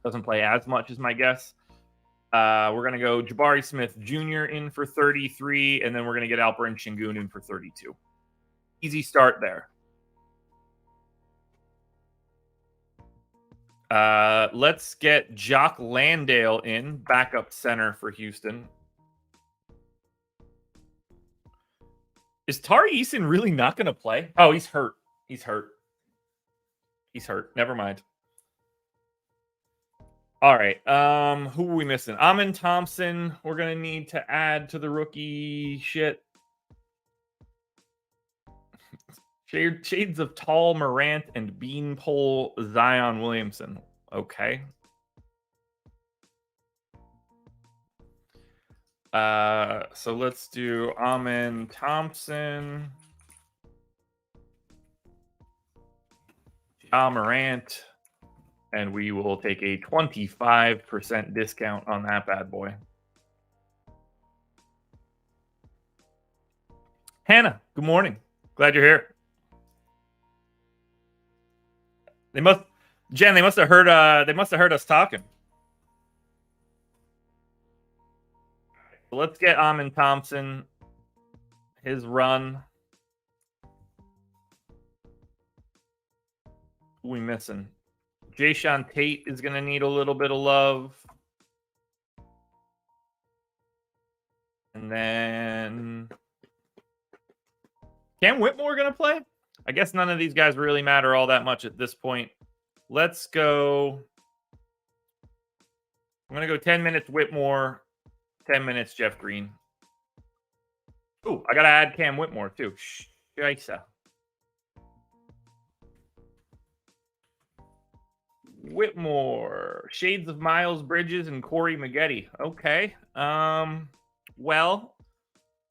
Doesn't play as much as my guess. We're going to go Jabari Smith Jr. in for 33, and then we're going to get Alperen Şengün in for 32. Easy start there. Let's get Jock Landale in, backup center for Houston. Is Tari Eason really not going to play? Oh, he's hurt. He's hurt. Never mind. All right. Who are we missing? Amin Thompson. We're going to need to add to the rookie shit. Shades of Tall Morant and Beanpole Zion Williamson. Okay. So let's do Amin Thompson, Ja Morant, and we will take a 25% discount on that bad boy. Hannah, good morning. Glad you're here. They must have heard us talking. So let's get Amin Thompson his run. Who we missing? Jayshawn Tate is going to need a little bit of love. And then Cam Whitmore going to play? I guess none of these guys really matter all that much at this point. Let's go. I'm going to go 10 minutes Whitmore, 10 minutes Jeff Green. Ooh, I got to add Cam Whitmore too. Scheisse. Whitmore, shades of Miles Bridges and Corey Maggette. Okay. Well,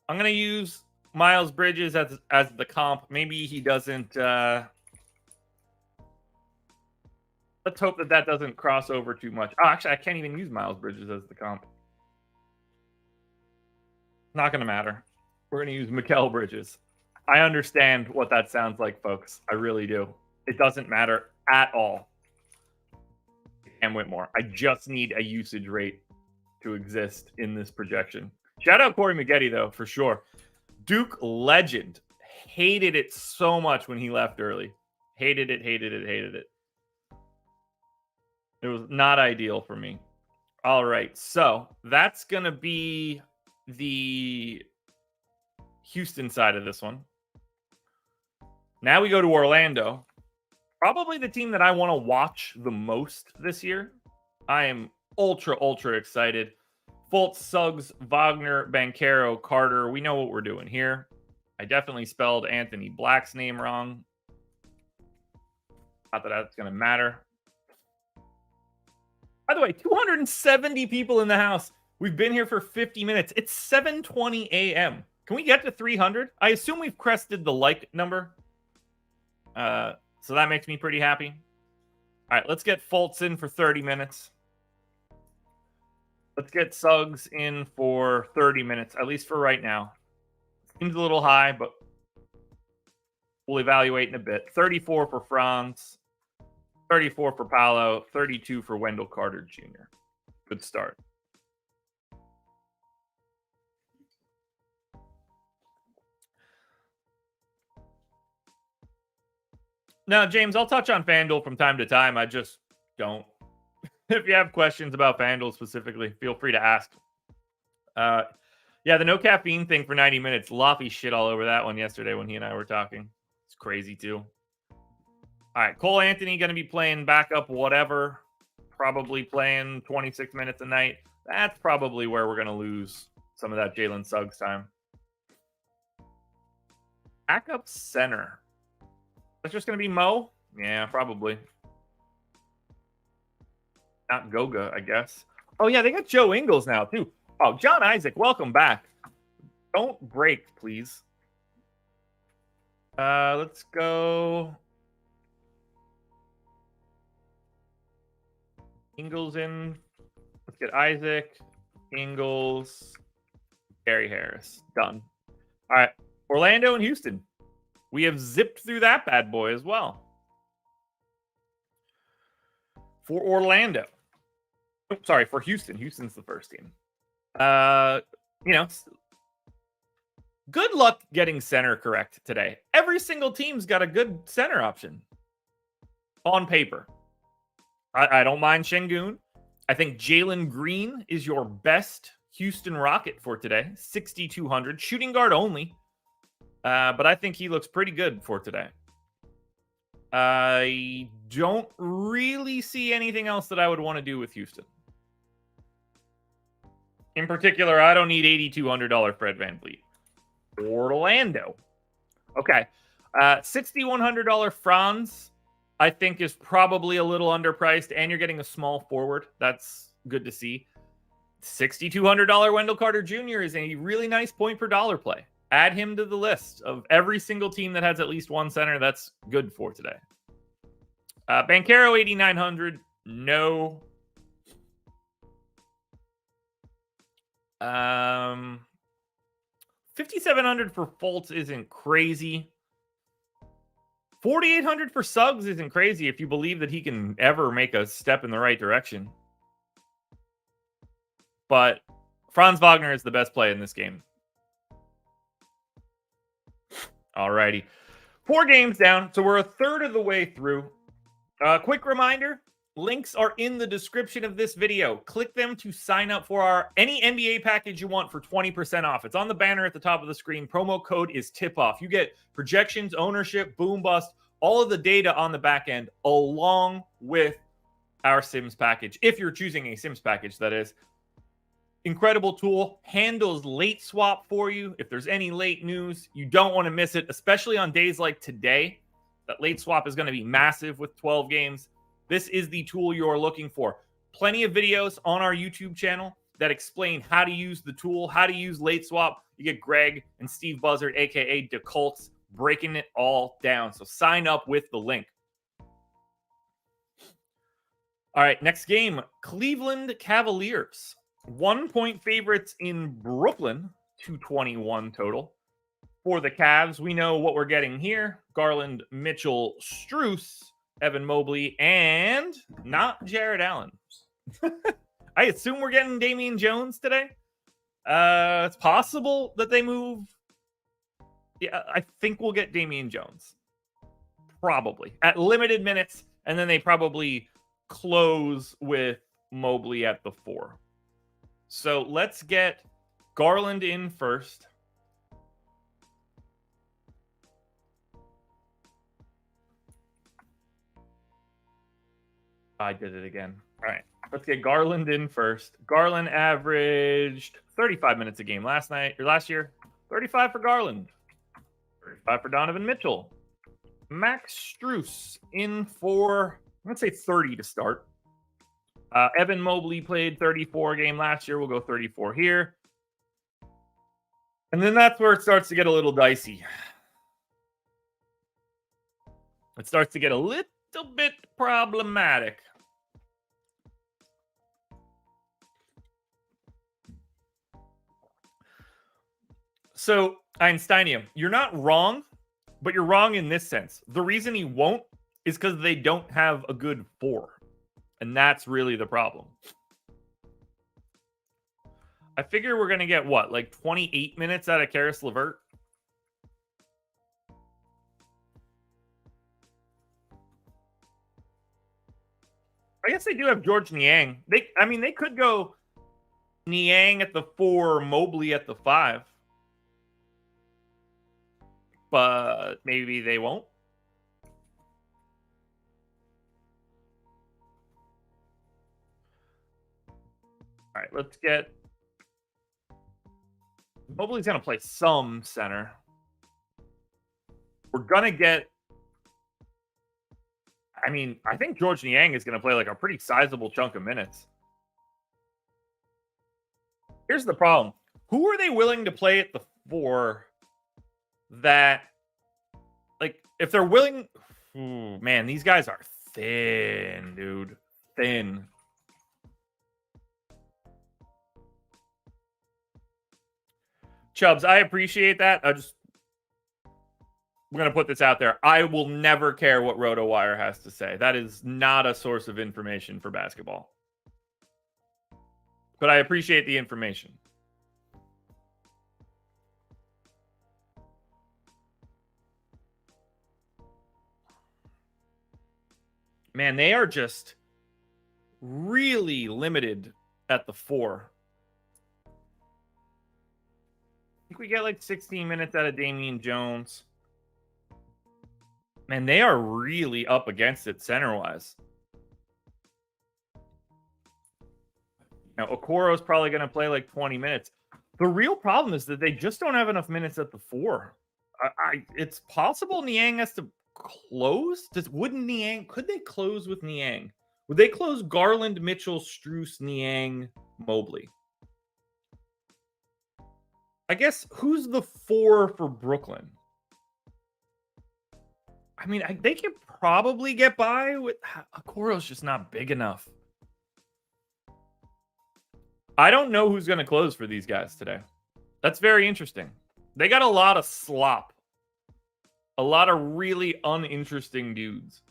I'm going to use Miles Bridges as the comp. Maybe he doesn't. Let's hope that doesn't cross over too much. Oh, actually, I can't even use Miles Bridges as the comp. Not going to matter. We're going to use Mikal Bridges. I understand what that sounds like, folks. I really do. It doesn't matter at all. Cam Whitmore. I just need a usage rate to exist in this projection. Shout out Corey Maggette, though, for sure. Duke legend. Hated it so much when he left early. Hated it. It was not ideal for me. All right, so that's going to be the Houston side of this one. Now we go to Orlando. Probably the team that I want to watch the most this year. I am ultra excited. Fultz, Suggs, Wagner, Banchero, Carter. We know what we're doing here. I definitely spelled Anthony Black's name wrong. Not that that's going to matter. By the way, 270 people in the house. We've been here for 50 minutes. It's 7:20 a.m. Can we get to 300? I assume we've crested the like number. So that makes me pretty happy. All right, let's get Fultz in for 30 minutes. Let's get Suggs in for 30 minutes, at least for right now. Seems a little high, but we'll evaluate in a bit. 34 for Franz, 34 for Paolo, 32 for Wendell Carter Jr. Good start. Now, James, I'll touch on FanDuel from time to time. I just don't. If you have questions about FanDuel specifically, feel free to ask. Yeah, the no caffeine thing for 90 minutes. Loppy shit all over that one yesterday when he and I were talking. It's crazy, too. All right, Cole Anthony going to be playing backup whatever. Probably playing 26 minutes a night. That's probably where we're going to lose some of that Jalen Suggs time. Backup center. That's just going to be Mo? Yeah, probably. Not Goga, I guess. Oh, yeah, they got Joe Ingles now, too. Oh, John Isaac, welcome back. Don't break, please. Let's go. Ingles in. Let's get Isaac, Ingles, Gary Harris. Done. All right. Orlando and Houston. We have zipped through that bad boy as well. For Orlando. Oh, sorry, for Houston. Houston's the first team. Good luck getting center correct today. Every single team's got a good center option on paper. I don't mind Şengün. I think Jalen Green is your best Houston Rocket for today. 6,200. Shooting guard only. But I think he looks pretty good for today. I don't really see anything else that I would want to do with Houston. In particular, I don't need $8,200 Fred VanVleet. Orlando. Okay. $6,100 Franz, I think, is probably a little underpriced, and you're getting a small forward. That's good to see. $6,200 Wendell Carter Jr. is a really nice point per dollar play. Add him to the list of every single team that has at least one center. That's good for today. Banchero, 8,900. No. 5,700 for Fultz isn't crazy. 4,800 for Suggs isn't crazy if you believe that he can ever make a step in the right direction. But Franz Wagner is the best play in this game. Alrighty. 4 games down, so we're a third of the way through. Quick reminder, links are in the description of this video. Click them to sign up for any NBA package you want for 20% off. It's on the banner at the top of the screen. Promo code is TIPOFF. You get projections, ownership, boom bust, all of the data on the back end, along with our Sims package. If you're choosing a Sims package, that is. Incredible tool, handles late swap for you. If there's any late news, you don't want to miss it, especially on days like today. That late swap is going to be massive with 12 games. This is the tool you're looking for. Plenty of videos on our YouTube channel that explain how to use the tool, how to use late swap. You get Greg and Steve Buzzard, aka DeColts, breaking it all down. So sign up with the link. All right, next game, Cleveland Cavaliers. 1-point favorites in Brooklyn, 221 total. For the Cavs, we know what we're getting here. Garland, Mitchell, Strus, Evan Mobley, and not Jared Allen. I assume we're getting Damian Jones today. It's possible that they move. Yeah, I think we'll get Damian Jones. Probably. At limited minutes, and then they probably close with Mobley at the 4. So let's get Garland in first. I did it again. All right. Let's get Garland in first. Garland averaged 35 minutes a game last year. 35 for Garland. 35 for Donovan Mitchell. Max Strus in for, let's say 30 to start. Evan Mobley played 34 game last year. We'll go 34 here. And then that's where it starts to get a little dicey. It starts to get a little bit problematic. So, Einsteinium, you're not wrong, but you're wrong in this sense. The reason he won't is because they don't have a good 4. And that's really the problem. I figure we're going to get, what, like 28 minutes out of Karis LeVert? I guess they do have George Niang. They could go Niang at the 4, Mobley at the 5. But maybe they won't. All right, let's get... Mobley's going to play some center. We're going to get... I think George Niang is going to play like a pretty sizable chunk of minutes. Here's the problem. Who are they willing to play at the 4 that, like, if they're willing... Ooh, man, these guys are thin, dude. Thin. Chubbs, I appreciate that. I'm going to put this out there. I will never care what RotoWire has to say. That is not a source of information for basketball. But I appreciate the information. Man, they are just really limited at the 4. I think we get like 16 minutes out of Damian Jones. Man, they are really up against it center-wise. Now, Okoro's probably going to play like 20 minutes. The real problem is that they just don't have enough minutes at the 4. It's possible Niang has to close. Could they close with Niang? Would they close Garland, Mitchell, Strus, Niang, Mobley? I guess who's the 4 for Brooklyn? I mean, they could probably get by with... Okoro's just not big enough. I don't know who's going to close for these guys today. That's very interesting. They got a lot of slop. A lot of really uninteresting dudes.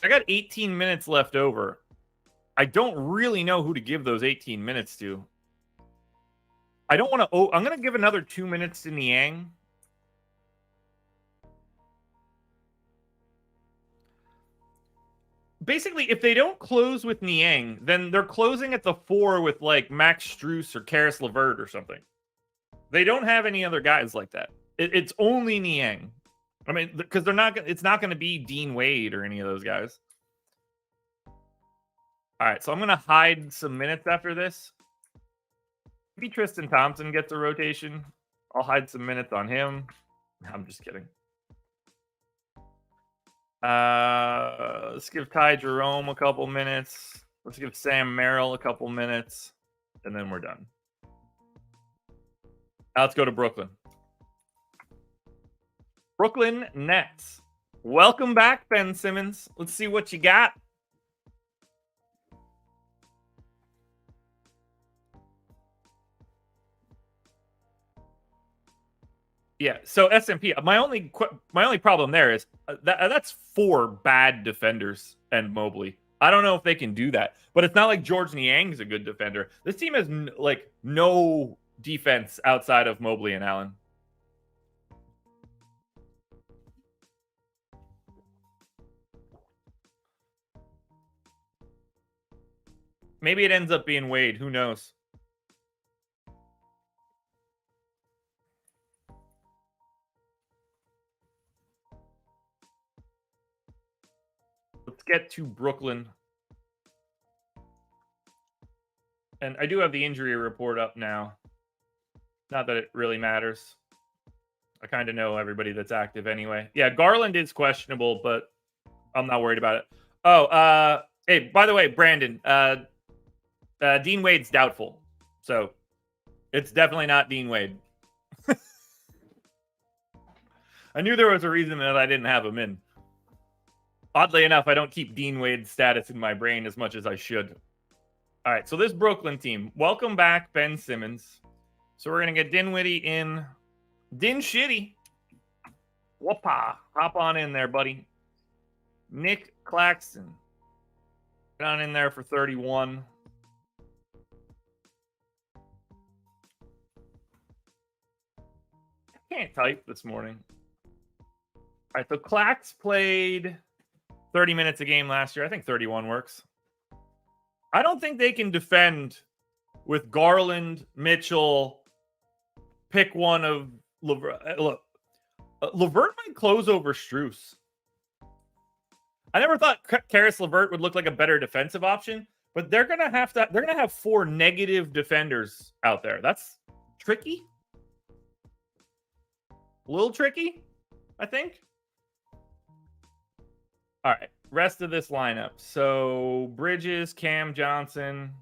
I got 18 minutes left over. I don't really know who to give those 18 minutes to. I don't want to... I'm going to give another 2 minutes to Niang. Basically, if they don't close with Niang, then they're closing at the 4 with like Max Strus or Karis LeVert or something. They don't have any other guys like that. It's only Niang. I mean, because they're not. It's not going to be Dean Wade or any of those guys. All right, so I'm going to hide some minutes after this. Maybe Tristan Thompson gets a rotation. I'll hide some minutes on him. I'm just kidding. Let's give Ty Jerome a couple minutes. Let's give Sam Merrill a couple minutes. And then we're done. Now let's go to Brooklyn. Brooklyn Nets. Welcome back, Ben Simmons. Let's see what you got. Yeah, so SMP. My only problem there is that's 4 bad defenders and Mobley. I don't know if they can do that, but it's not like George Niang's a good defender. This team has no defense outside of Mobley and Allen. Maybe it ends up being Wade. Who knows? Let's get to Brooklyn. And I do have the injury report up now. Not that it really matters. I kind of know everybody that's active anyway. Yeah, Garland is questionable, but I'm not worried about it. Oh, hey, by the way, Brandon, Dean Wade's doubtful. So it's definitely not Dean Wade. I knew there was a reason that I didn't have him in. Oddly enough, I don't keep Dean Wade's status in my brain as much as I should. All right, so this Brooklyn team. Welcome back, Ben Simmons. So we're going to get Dinwiddie in. Din Shitty. Whoppa. Hop on in there, buddy. Nick Claxton. Get on in there for 31. I can't type this morning. All right, so Clax played 30 minutes a game last year. I think 31 works. I don't think they can defend with Garland, Mitchell. Pick one of LeVert. Look, LeVert might close over Strus. I never thought Karis LeVert would look like a better defensive option, but they're gonna have 4 negative defenders out there. That's tricky. A little tricky, I think. All right, rest of this lineup. So Bridges, Cam Johnson,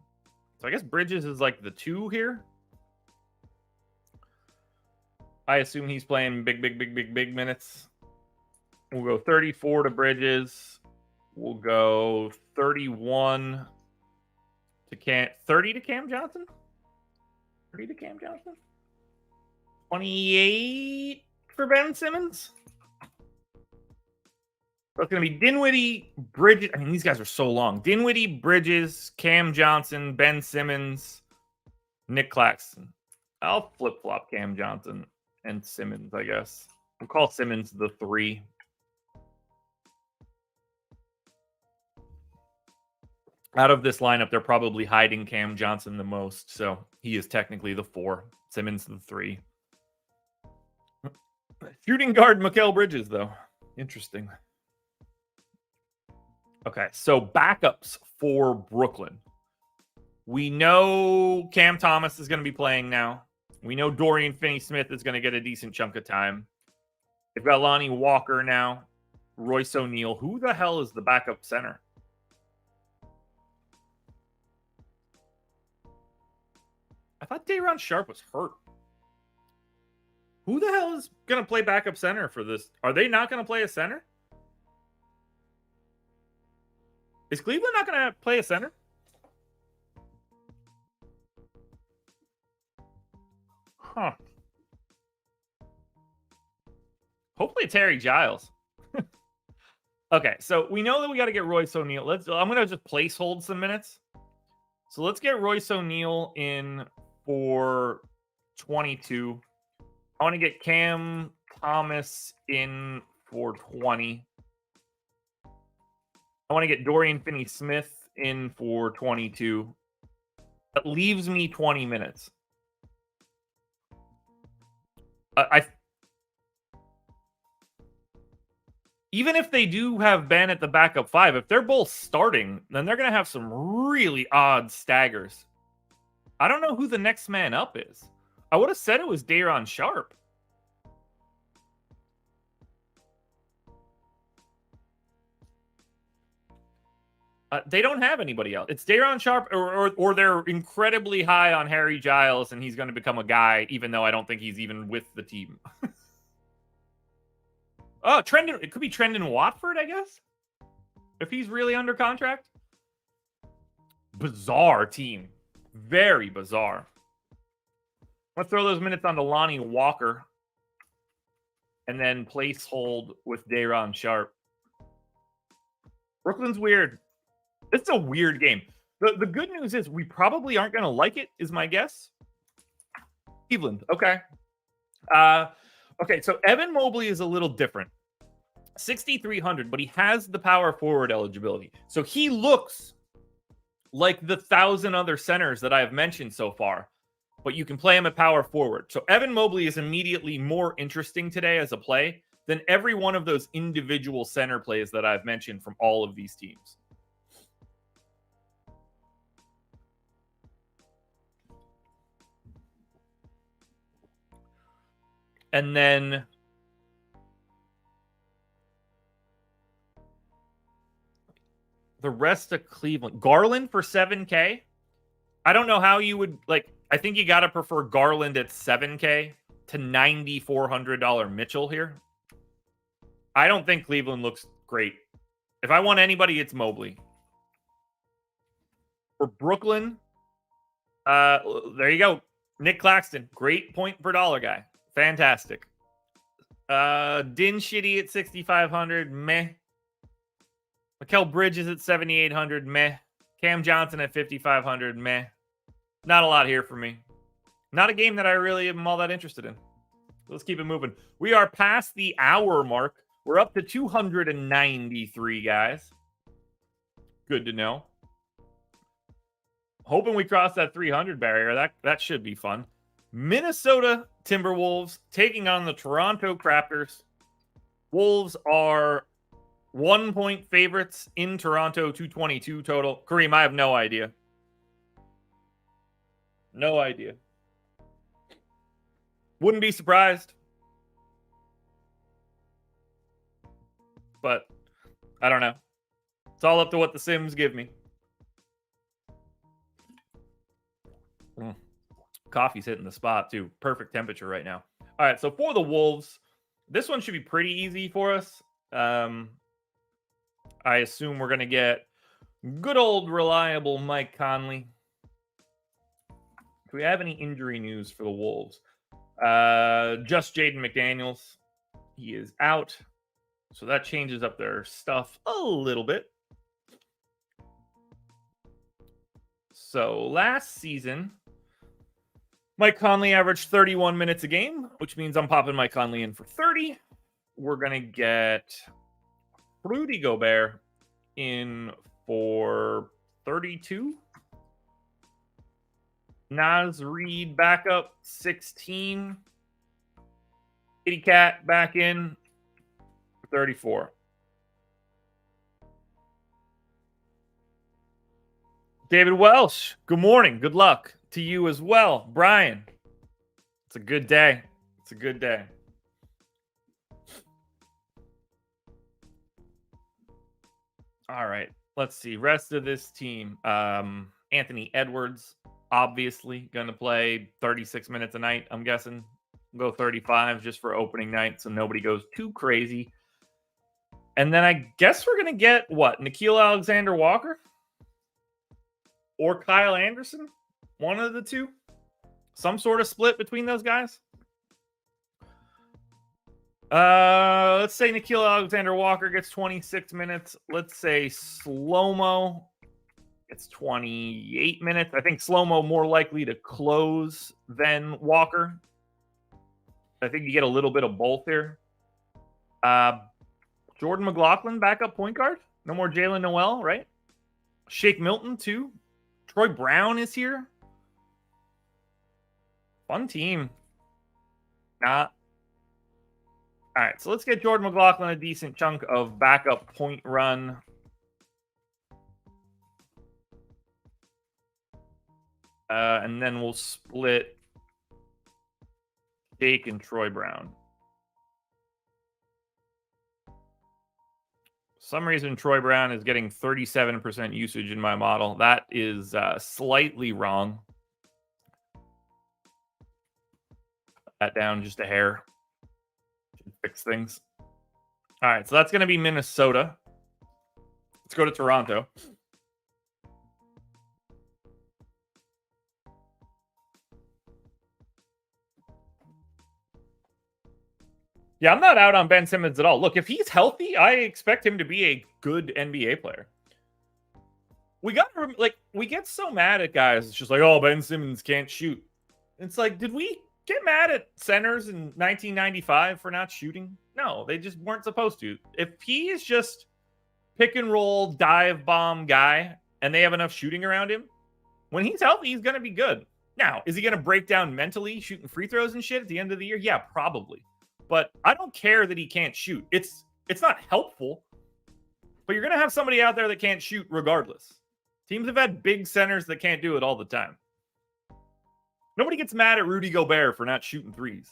So I guess Bridges is like the 2 here. I assume he's playing big minutes. We'll go 34 to Bridges. We'll go 31 to 30 to Cam Johnson. 30 to Cam Johnson. 28 for Ben Simmons. So it's going to be Dinwiddie, Bridges. I mean, these guys are so long. Dinwiddie, Bridges, Cam Johnson, Ben Simmons, Nick Claxton. I'll flip-flop Cam Johnson and Simmons, I guess. We'll call Simmons the 3. Out of this lineup, they're probably hiding Cam Johnson the most, so he is technically the 4. Simmons the 3. Shooting guard Mikal Bridges, though. Interesting. Okay, so backups for Brooklyn. We know Cam Thomas is going to be playing now. We know Dorian Finney-Smith is going to get a decent chunk of time. They've got Lonnie Walker now. Royce O'Neal. Who the hell is the backup center? I thought Day'Ron Sharpe was hurt. Who the hell is going to play backup center for this? Are they not going to play a center? Is Cleveland not going to play a center? Huh. Hopefully it's Harry Giles. Okay, so we know that we got to get Royce O'Neal. I'm going to just placehold some minutes. So let's get Royce O'Neal in for 22. I want to get Cam Thomas in for 20. I want to get Dorian Finney-Smith in for 22. That leaves me 20 minutes. Even if they do have Ben at the backup 5, if they're both starting, then they're going to have some really odd staggers. I don't know who the next man up is. I would have said it was Day'Ron Sharpe. They don't have anybody else. It's Day'Ron Sharpe, or they're incredibly high on Harry Giles, and he's going to become a guy, even though I don't think he's even with the team. Oh, Trendon. It could be Trendon Watford, I guess, if he's really under contract. Bizarre team. Very bizarre. Let's throw those minutes on to Lonnie Walker, and then place hold with Day'Ron Sharpe. Brooklyn's weird. It's a weird game. The good news is we probably aren't going to like it, is my guess. Cleveland. Okay. Okay, so Evan Mobley is a little different. 6,300, but he has the power forward eligibility. So he looks like the 1,000 other centers that I have mentioned so far, but you can play him at power forward. So Evan Mobley is immediately more interesting today as a play than every one of those individual center plays that I've mentioned from all of these teams. And then the rest of Cleveland. Garland for 7K. I don't know how you would, like, I think you got to prefer Garland at 7K to $9,400 Mitchell here. I don't think Cleveland looks great. If I want anybody, it's Mobley. For Brooklyn, there you go. Nick Claxton, great point per dollar guy. Fantastic. Din Shitty at 6,500, meh. Mikal Bridges at 7,800, meh. Cam Johnson at 5,500, meh. Not a lot here for me. Not a game that I really am all that interested in. Let's keep it moving. We are past the hour mark. We're up to 293, guys. Good to know. Hoping we cross that 300 barrier. That should be fun. Minnesota Timberwolves taking on the Toronto Raptors. Wolves are 1-point favorites in Toronto, 222 total. Kareem, I have no idea. No idea. Wouldn't be surprised. But I don't know. It's all up to what the Sims give me. Coffee's hitting the spot, too. Perfect temperature right now. All right, so for the Wolves, this one should be pretty easy for us. I assume we're going to get good old reliable Mike Conley. Do we have any injury news for the Wolves? Just Jaden McDaniels. He is out. So that changes up their stuff a little bit. So last season, Mike Conley averaged 31 minutes a game, which means I'm popping Mike Conley in for 30. We're going to get Rudy Gobert in for 32. Naz Reid back up 16. Kitty Cat back in for 34. David Welsh, good morning. Good luck to you as well. Brian, it's a good day. It's a good day. All right, let's see. Rest of this team. Anthony Edwards, obviously going to play 36 minutes a night, I'm guessing. We'll go 35 just for opening night so nobody goes too crazy. And then I guess we're going to get, what, Nickeil Alexander-Walker? Or Kyle Anderson? One of the two? Some sort of split between those guys? Let's say Nickeil Alexander-Walker gets 26 minutes. Let's say Slow-Mo gets 28 minutes. I think Slow-Mo more likely to close than Walker. I think you get a little bit of both here. Jordan McLaughlin, backup point guard. No more Jalen Noel, right? Shake Milton, too. Troy Brown is here. Fun team. All right, so let's get Jordan McLaughlin a decent chunk of backup point run. And then we'll split Jake and Troy Brown. For some reason, Troy Brown is getting 37% usage in my model. That is slightly wrong. That down just a hair. Should fix things. All right, so that's going to be Minnesota. Let's go to Toronto. Yeah, I'm not out on Ben Simmons at all. Look, if he's healthy, I expect him to be a good NBA player. We get so mad at guys. It's just like, oh, Ben Simmons can't shoot. It's like, did we get mad at centers in 1995 for not shooting? No, they just weren't supposed to. If he is just pick and roll, dive bomb guy, and they have enough shooting around him, when he's healthy, he's going to be good. Now, is he going to break down mentally shooting free throws and shit at the end of the year? Yeah, probably. But I don't care that he can't shoot. It's not helpful. But you're going to have somebody out there that can't shoot regardless. Teams have had big centers that can't do it all the time. Nobody gets mad at Rudy Gobert for not shooting threes.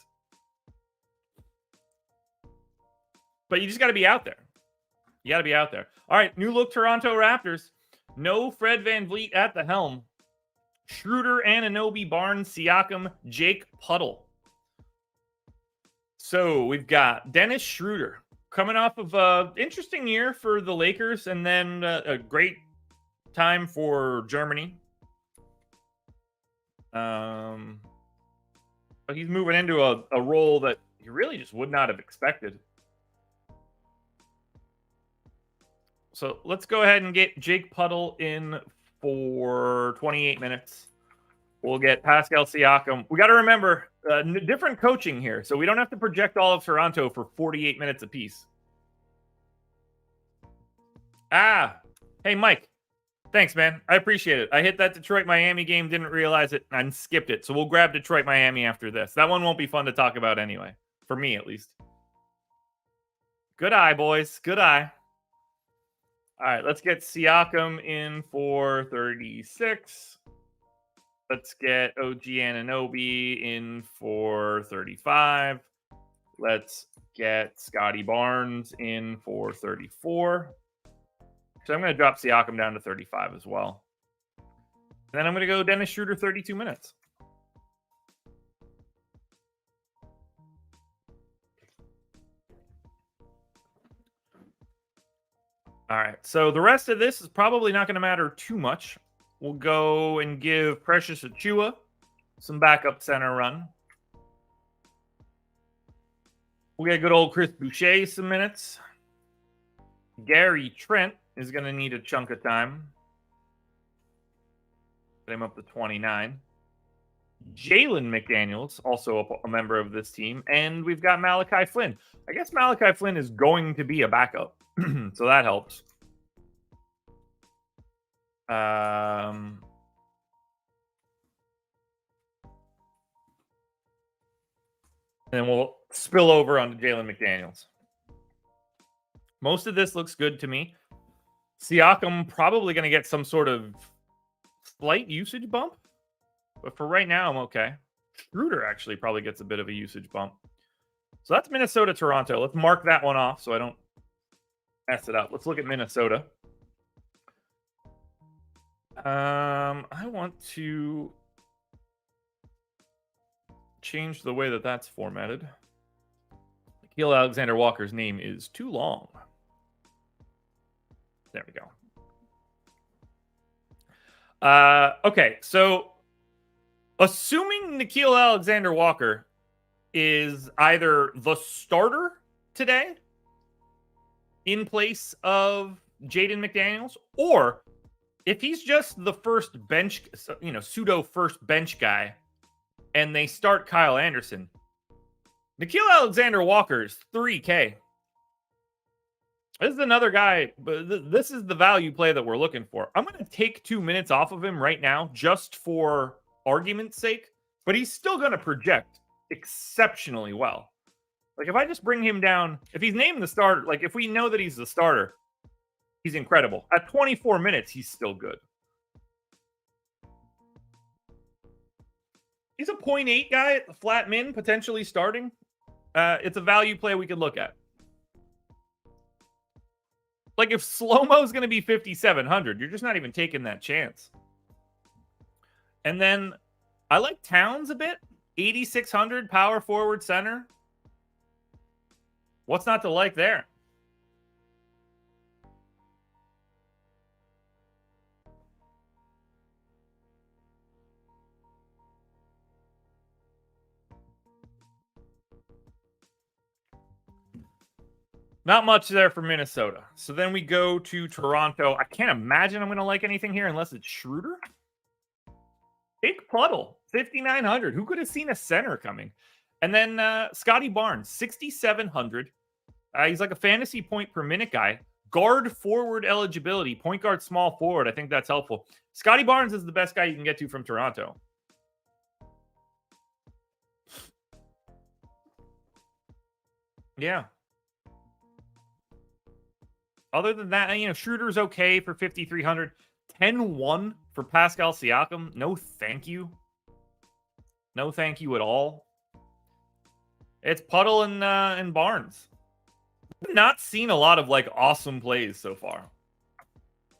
But you just got to be out there. You got to be out there. All right, new look Toronto Raptors. No Fred VanVleet at the helm. Schroeder, Anunoby, Barnes, Siakam, Jake Puddle. So we've got Dennis Schroeder coming off of an interesting year for the Lakers and then a great time for Germany. But he's moving into a role that he really just would not have expected. So let's go ahead and get Jake Puddle in for 28 minutes. We'll get Pascal Siakam. We got to remember, different coaching here, so we don't have to project all of Toronto for 48 minutes apiece. Hey, Mike. Thanks, man. I appreciate it. I hit that Detroit-Miami game, didn't realize it, and skipped it. So we'll grab Detroit-Miami after this. That one won't be fun to talk about anyway, for me at least. Good eye, boys. Good eye. All right, let's get Siakam in for 36. Let's get OG Anunoby in for 35. Let's get Scotty Barnes in for 34. So I'm going to drop Siakam down to 35 as well. And then I'm going to go Dennis Schroeder 32 minutes. All right. So the rest of this is probably not going to matter too much. We'll go and give Precious Achua some backup center run. We'll get good old Chris Boucher some minutes. Gary Trent is going to need a chunk of time. Get him up to 29. Jalen McDaniels, also a member of this team. And we've got Malachi Flynn. I guess Malachi Flynn is going to be a backup. So that helps. And we'll spill over onto Jalen McDaniels. Most of this looks good to me. Siakam probably going to get some sort of slight usage bump. But for right now, I'm okay. Schroeder actually probably gets a bit of a usage bump. So that's Minnesota, Toronto. Let's mark that one off so I don't mess it up. Let's look at Minnesota. I want to change the way that that's formatted. Nickeil Alexander-Walker's name is too long. There we go. Okay, so assuming Nickeil Alexander-Walker is either the starter today in place of Jaden McDaniels, or if he's just the first bench, pseudo first bench guy, and they start Kyle Anderson, Nickeil Alexander-Walker is $3K. This is another guy, but this is the value play that we're looking for. I'm going to take 2 minutes off of him right now just for argument's sake, but he's still going to project exceptionally well. Like if I just bring him down, if he's named the starter, like if we know that he's the starter, he's incredible. At 24 minutes, he's still good. He's a 0.8 guy at the flat min, potentially starting. It's a value play we could look at. Like if Slow-Mo is going to be 5,700, you're just not even taking that chance. And then I like Towns a bit. 8,600 power forward center. What's not to like there? Not much there for Minnesota. So then we go to Toronto. I can't imagine I'm going to like anything here unless it's Schroeder. Big Puddle, 5,900. Who could have seen a center coming? And then Scotty Barnes, 6,700. He's like a fantasy point per minute guy. Guard forward eligibility, point guard, small forward. I think that's helpful. Scotty Barnes is the best guy you can get to from Toronto. Yeah. Other than that, Schroeder's okay for 5,300. 10-1 for Pascal Siakam. No, thank you. No, thank you at all. It's Puddle and Barnes. I've not seen a lot of like awesome plays so far.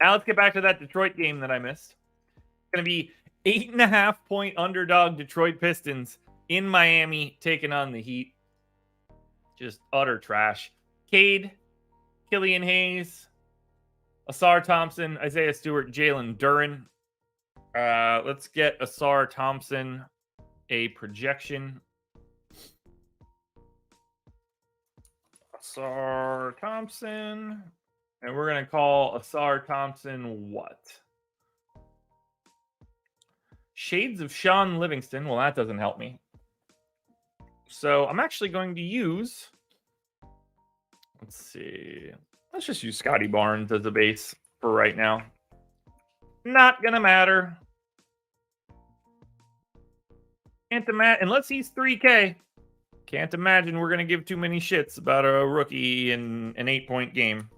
Now let's get back to that Detroit game that I missed. It's going to be 8.5 point underdog Detroit Pistons in Miami taking on the Heat. Just utter trash. Cade, Killian Hayes, Asar Thompson, Isaiah Stewart, Jalen Duren. Let's get Asar Thompson a projection. Asar Thompson. And we're going to call Asar Thompson what? Shades of Sean Livingston. Well, that doesn't help me. So I'm actually going to use... Let's see. Let's just use Scotty Barnes as a base for right now. Not going to matter. Can't imagine. Unless he's 3K. Can't imagine we're going to give too many shits about a rookie in an 8-point game.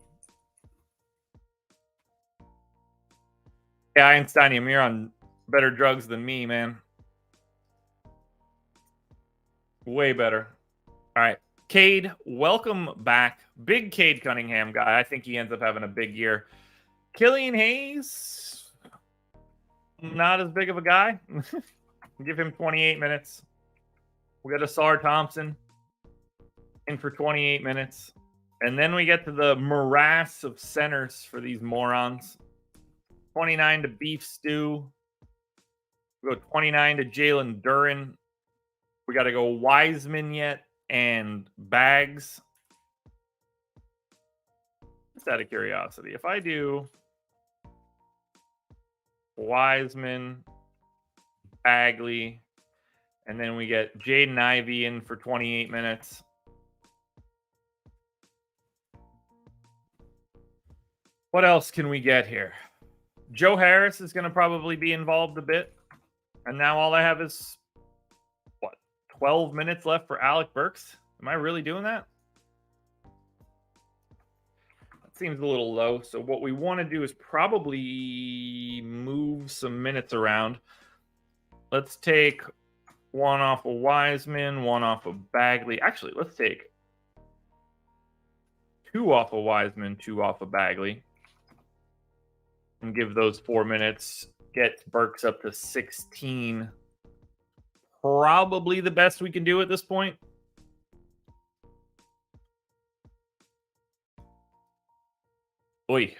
Yeah, Einsteinium, you're on better drugs than me, man. Way better. All right. Cade, welcome back. Big Cade Cunningham guy. I think he ends up having a big year. Killian Hayes, not as big of a guy. Give him 28 minutes. We got Asar Thompson in for 28 minutes. And then we get to the morass of centers for these morons. 29 to Beef Stew. We go 29 to Jalen Duren. We got to go Wiseman yet and Bags. Just out of curiosity, if I do Wiseman, Bagley, and then we get Jaden Ivey in for 28 minutes. What else can we get here? Joe Harris is going to probably be involved a bit. And now all I have is, 12 minutes left for Alec Burks? Am I really doing that? That seems a little low. So what we want to do is probably move some minutes around. Let's take one off of Wiseman, one off of Bagley. Actually, let's take two off of Wiseman, two off of Bagley. And give those 4 minutes. Get Burks up to 16. Probably the best we can do at this point. Oi.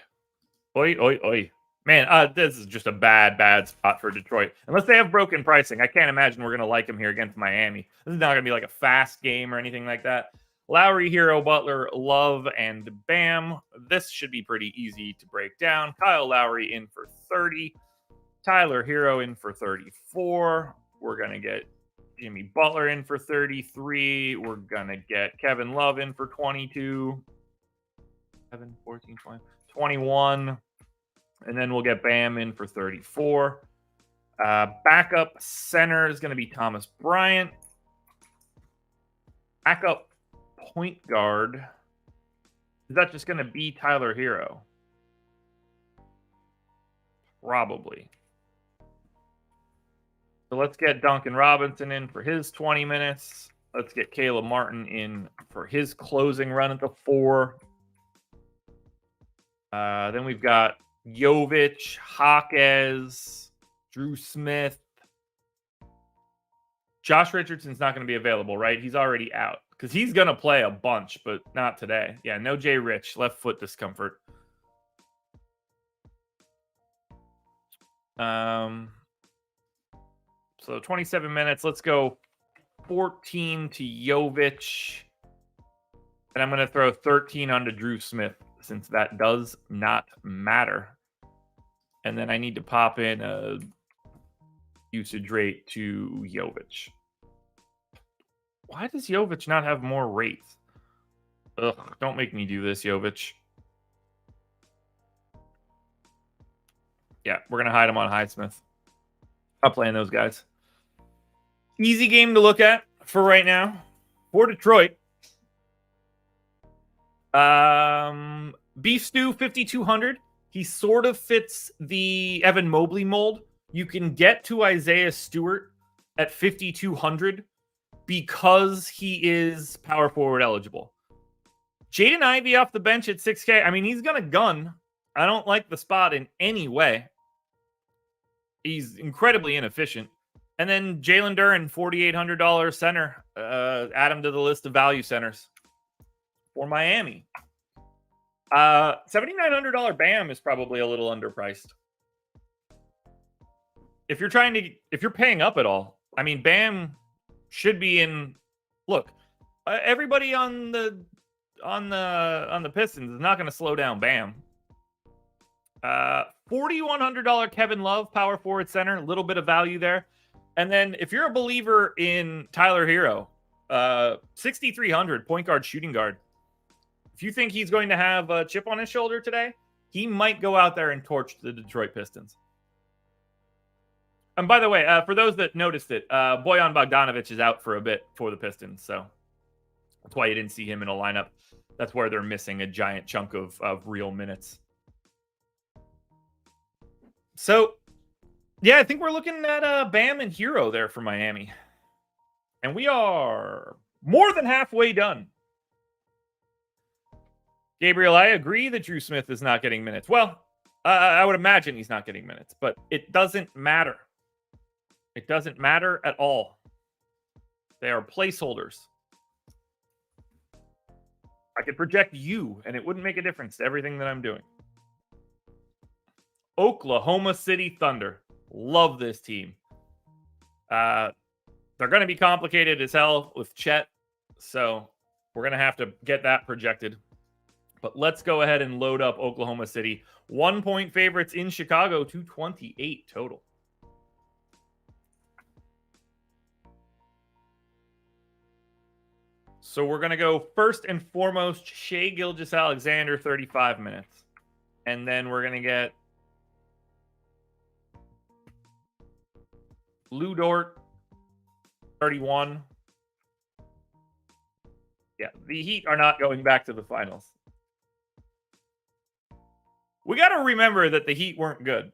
Oi, oi, oi. Man, this is just a bad spot for Detroit. Unless they have broken pricing, I can't imagine we're going to like them here against Miami. This is not going to be like a fast game or anything like that. Lowry, Hero, Butler, Love, and Bam. This should be pretty easy to break down. Kyle Lowry in for 30. Tyler Hero in for 34. We're going to get Jimmy Butler in for 33. We're going to get Kevin Love in for 22. 7, 14, 20, 21. And then we'll get Bam in for 34. Backup center is going to be Thomas Bryant. Backup point guard. Is that just going to be Tyler Hero? Probably. So let's get Duncan Robinson in for his 20 minutes. Let's get Caleb Martin in for his closing run at the 4. Then we've got Jovic, Jaquez, Drew Smith. Josh Richardson's not going to be available, right? He's already out because he's going to play a bunch, but not today. Yeah, no Jay Rich, left foot discomfort. So 27 minutes. Let's go 14 to Jovic. And I'm going to throw 13 onto Drew Smith since that does not matter. And then I need to pop in a usage rate to Jovic. Why does Jovic not have more rates? Ugh, don't make me do this, Jovic. Yeah, we're going to hide him on Highsmith. Not playing those guys. Easy game to look at for right now. For Detroit. Beef Stew 5,200. He sort of fits the Evan Mobley mold. You can get to Isaiah Stewart at 5,200 because he is power forward eligible. Jaden Ivey off the bench at 6K. I mean, he's going to gun. I don't like the spot in any way. He's incredibly inefficient. And then Jalen Duren, $4,800 center. Add him to the list of value centers for Miami. $7,900 Bam is probably a little underpriced. If you're paying up at all, I mean, Bam should be in. Look, everybody on the Pistons is not going to slow down Bam. $4,100 Kevin Love, power forward center, a little bit of value there. And then if you're a believer in Tyler Hero, 6,300 point guard, shooting guard. If you think he's going to have a chip on his shoulder today, he might go out there and torch the Detroit Pistons. And by the way, for those that noticed it, Bojan Bogdanovic is out for a bit for the Pistons, so that's why you didn't see him in a lineup. That's where they're missing a giant chunk of real minutes. So, yeah, I think we're looking at Bam and Hero there for Miami. And we are more than halfway done. Gabriel, I agree that Drew Smith is not getting minutes. Well, I would imagine he's not getting minutes, but it doesn't matter. It doesn't matter at all. They are placeholders. I could project you, and it wouldn't make a difference to everything that I'm doing. Oklahoma City Thunder. Love this team. They're going to be complicated as hell with Chet, so we're going to have to get that projected. But let's go ahead and load up Oklahoma City. 1-point favorites in Chicago, 228 total. So we're going to go first and foremost, Shai Gilgeous-Alexander, 35 minutes. And then we're going to get Lou Dort, 31. Yeah, the Heat are not going back to the finals. We got to remember that the Heat weren't good.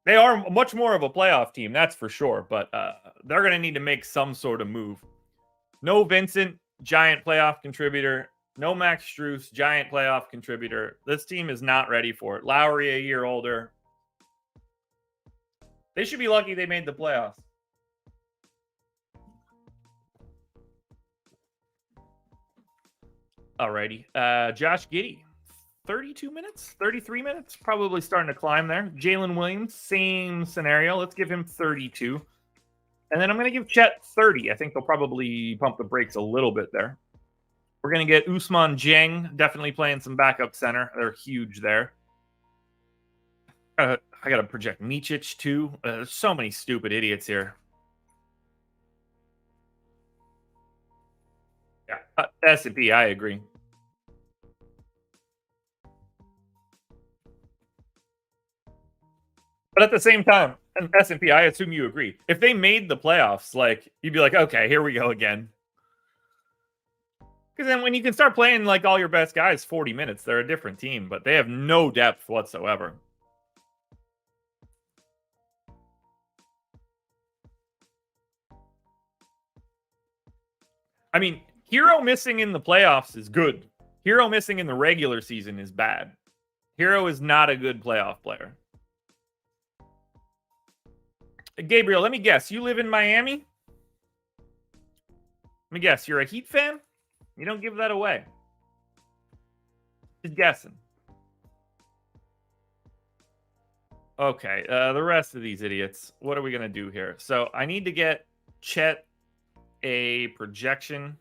They are much more of a playoff team, that's for sure. But they're going to need to make some sort of move. No Vincent, giant playoff contributor. No Max Strus, giant playoff contributor. This team is not ready for it. Lowry, a year older. They should be lucky they made the playoffs. Alrighty. Josh Giddey, 32 minutes, 33 minutes, probably starting to climb there. Jalen Williams, same scenario. Let's give him 32. And then I'm going to give Chet 30. I think they'll probably pump the brakes a little bit there. We're going to get Ousmane Dieng, definitely playing some backup center. They're huge there. I got to project Micic too. There's so many stupid idiots here. Yeah, S&P, I agree. But at the same time, and S&P, I assume you agree. If they made the playoffs, like, you'd be like, okay, here we go again. Because then when you can start playing like all your best guys 40 minutes, they're a different team, but they have no depth whatsoever. I mean, Hero missing in the playoffs is good. Hero missing in the regular season is bad. Hero is not a good playoff player. Gabriel, let me guess. You live in Miami? Let me guess. You're a Heat fan? You don't give that away. Just guessing. Okay, the rest of these idiots. What are we going to do here? So I need to get Chet a projection.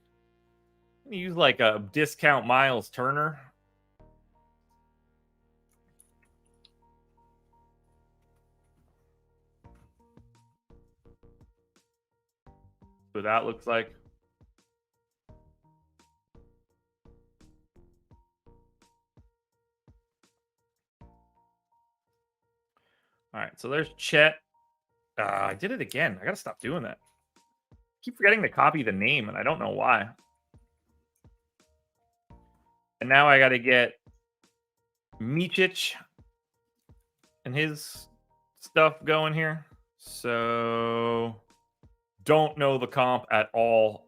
I'm gonna use like a discount Miles Turner. So that looks like. All right, so there's Chet. I did it again. I got to stop doing that. Keep forgetting to copy the name, and I don't know why. And now I got to get Micic and his stuff going here. So don't know the comp at all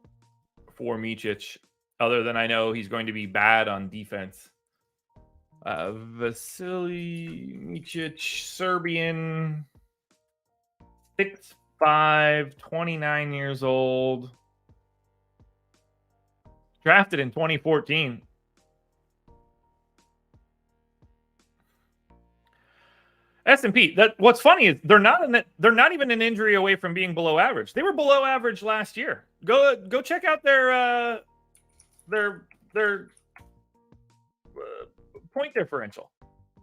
for Micic, other than I know he's going to be bad on defense. Vasily Micic, Serbian, 6'5", 29 years old. Drafted in 2014. S&P. What's funny is they're not even an injury away from being below average. They were below average last year. Go check out their point differential.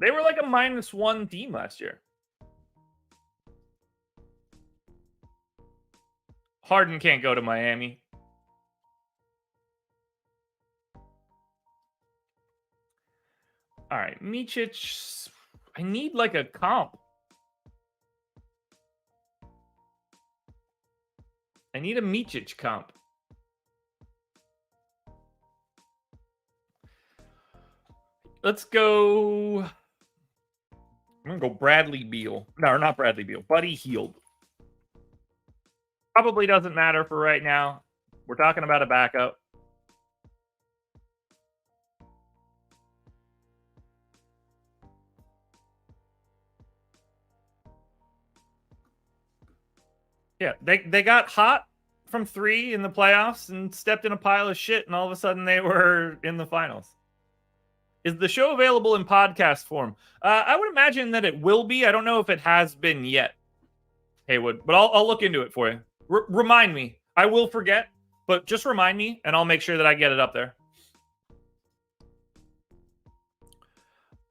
They were like a -1 team last year. Harden can't go to Miami. All right, Micic. I need like a comp. I need a Micic comp. Let's go. I'm going to go Bradley Beal. No, not Bradley Beal. Buddy Hield. Probably doesn't matter for right now. We're talking about a backup. Yeah, they got hot from 3 in the playoffs and stepped in a pile of shit, and all of a sudden they were in the finals. Is the show available in podcast form? I would imagine that it will be. I don't know if it has been yet, Haywood, but I'll look into it for you. Remind me. I will forget, but just remind me, and I'll make sure that I get it up there.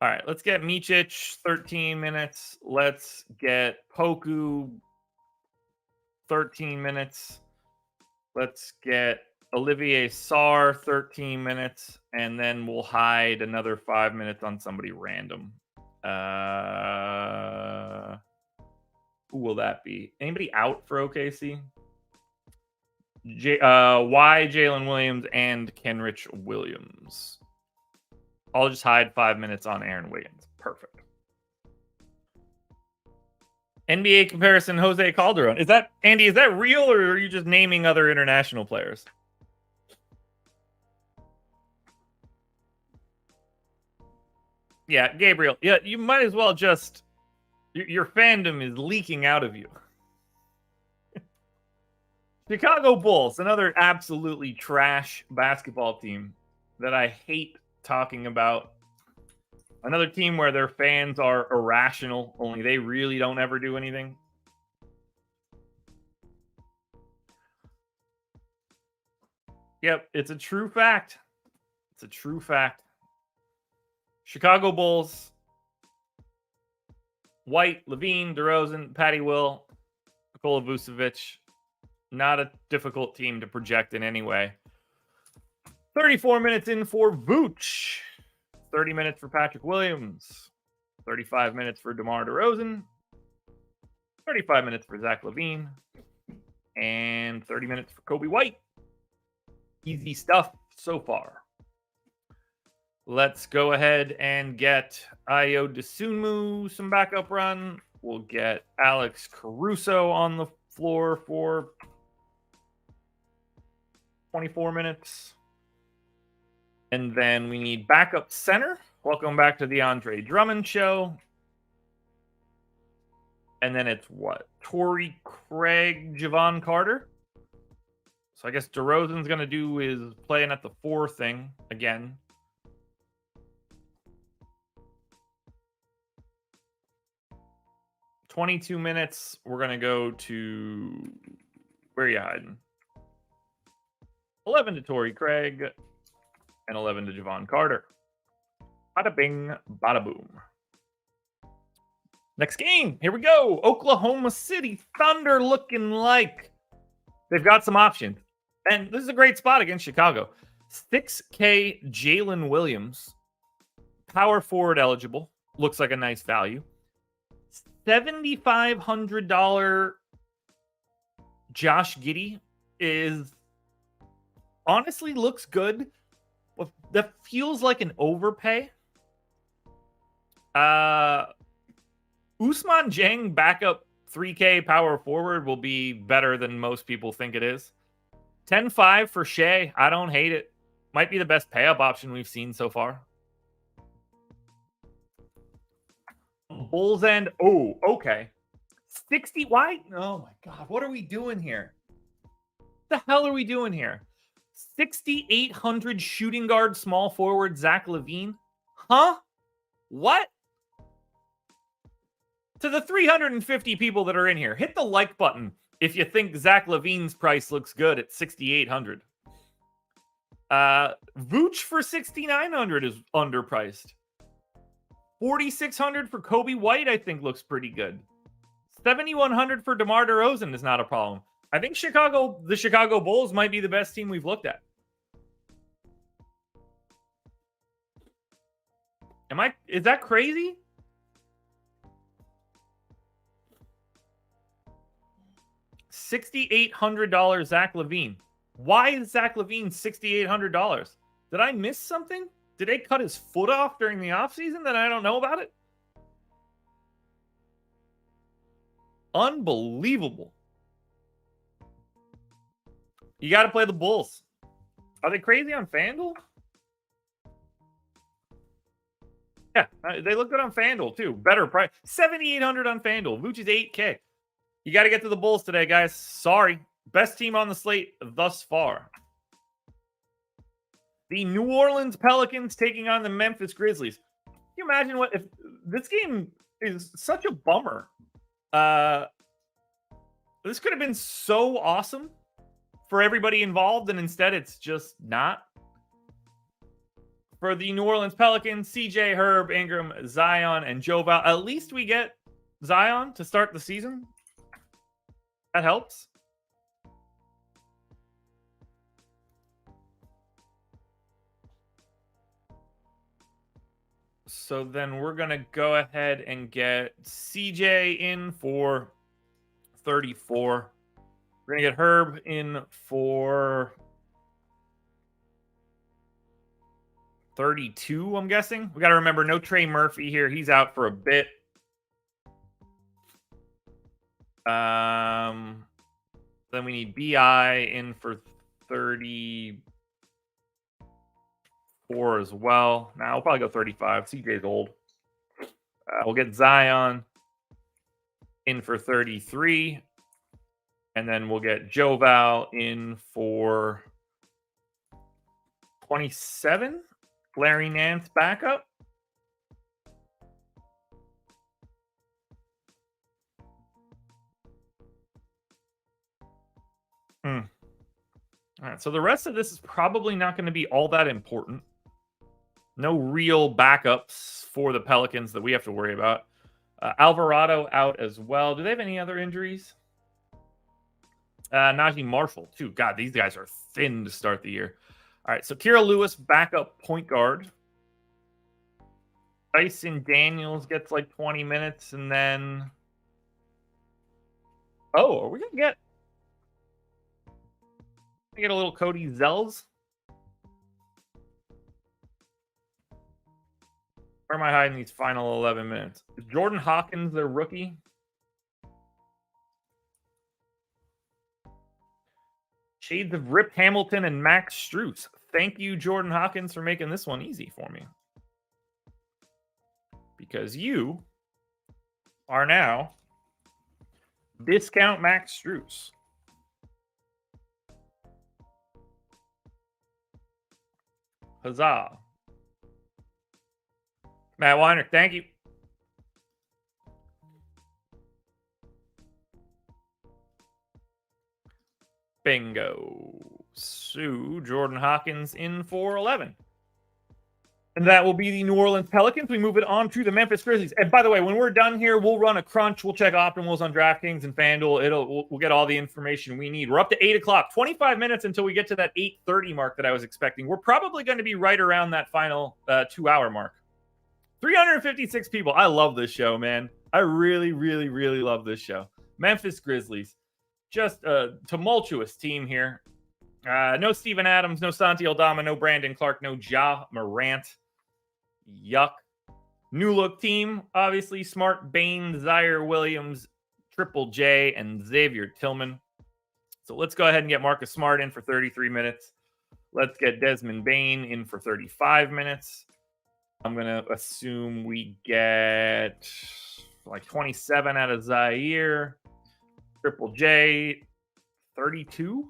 All right, let's get Micic, 13 minutes. Let's get Poku, 13 minutes. Let's get Olivier Sarr, 13 minutes. And then we'll hide another 5 minutes on somebody random. Who will that be? Anybody out for OKC? Jalen Williams and Kenrich Williams. I'll just hide 5 minutes on Aaron Wiggins. Perfect. NBA comparison, Jose Calderon. Is that, Andy, is that real, or are you just naming other international players? Yeah, Gabriel. Yeah, you might as well just... Your fandom is leaking out of you. Chicago Bulls, another absolutely trash basketball team that I hate talking about. Another team where their fans are irrational, only they really don't ever do anything. Yep, it's a true fact. It's a true fact. Chicago Bulls, White, Levine, DeRozan, Patty Will, Nikola Vucevic. Not a difficult team to project in any way. 34 minutes in for Vooch. 30 minutes for Patrick Williams. 35 minutes for DeMar DeRozan. 35 minutes for Zach LaVine. And 30 minutes for Kobe White. Easy stuff so far. Let's go ahead and get Ayo Dosunmu some backup run. We'll get Alex Caruso on the floor for 24 minutes. And then we need backup center. Welcome back to the Andre Drummond show. And then it's what? Torrey Craig, Javon Carter. So I guess DeRozan's going to do his playing at the 4 thing again. $22 minutes. We're going to go to... Where are you hiding? 11 to Torrey Craig. And 11 to Javon Carter. Bada bing, bada boom. Next game. Here we go. Oklahoma City Thunder looking like they've got some options. And this is a great spot against Chicago. 6K Jalen Williams. Power forward eligible. Looks like a nice value. $7,500 Josh Giddey is honestly looks good. That feels like an overpay. Ousmane Dieng backup 3K power forward will be better than most people think it is. 10-5 for Shea. I don't hate it. Might be the best pay-up option we've seen so far. Bulls end. Oh, okay. 60. Why? Oh my God. What are we doing here? What the hell are we doing here? 6,800 shooting guard small forward Zach LaVine. Huh? What? To the 350 people that are in here, hit the like button if you think Zach LaVine's price looks good at 6,800. Vooch for 6,900 is underpriced. 4,600 for Kobe White, I think, looks pretty good. 7,100 for DeMar DeRozan is not a problem. I think the Chicago Bulls might be the best team we've looked at. Is that crazy? $6,800 Zach LaVine. Why is Zach LaVine $6,800? Did I miss something? Did they cut his foot off during the offseason that I don't know about it? Unbelievable. You got to play the Bulls. Are they crazy on FanDuel? Yeah, they look good on FanDuel too. Better price. 7,800 on FanDuel. Vooch is 8K. You got to get to the Bulls today, guys. Sorry. Best team on the slate thus far. The New Orleans Pelicans taking on the Memphis Grizzlies. Can you imagine what if this game is such a bummer? This could have been so awesome for everybody involved, and instead it's just not. For the New Orleans Pelicans, CJ, Herb, Ingram, Zion, and Joval. At least we get Zion to start the season. That helps. So then we're going to go ahead and get CJ in for 34. We're going to get Herb in for 32, I'm guessing. We got to remember, no Trey Murphy here. He's out for a bit. Then we need BI in for 34 as well. Now we'll probably go 35. CJ's old. We'll get Zion in for 33. And then we'll get Joval in for 27. Larry Nance backup. All right, so the rest of this is probably not going to be all that important. No real backups for the Pelicans that we have to worry about. Alvarado out as well. Do they have any other injuries? Najee Marshall, too. God, these guys are thin to start the year. All right, so Kira Lewis, backup point guard. Dyson Daniels gets like 20 minutes, and then... Oh, are we going to get a little Cody Zells? Where am I hiding these final 11 minutes? Is Jordan Hawkins their rookie? Shades of Rip Hamilton and Max Strus. Thank you, Jordan Hawkins, for making this one easy for me. Because you are now discount Max Strus. Huzzah. Matt Weiner, thank you. Bingo. So Jordan Hawkins in for 11. And that will be the New Orleans Pelicans. We move it on to the Memphis Grizzlies. And by the way, when we're done here, we'll run a crunch. We'll check optimals on DraftKings and FanDuel. We'll get all the information we need. We're up to 8 o'clock. 25 minutes until we get to that 8:30 mark that I was expecting. We're probably going to be right around that final 2-hour mark. 356 people. I love this show, man. I really, really, really love this show. Memphis Grizzlies. Just a tumultuous team here. No Steven Adams, no Santi Aldama, no Brandon Clark, no Ja Morant. Yuck. New look team. Obviously, Smart, Bane, Zaire Williams, Triple J, and Xavier Tillman. So let's go ahead and get Marcus Smart in for 33 minutes. Let's get Desmond Bane in for 35 minutes. I'm going to assume we get like 27 out of Zaire. Triple J, 32.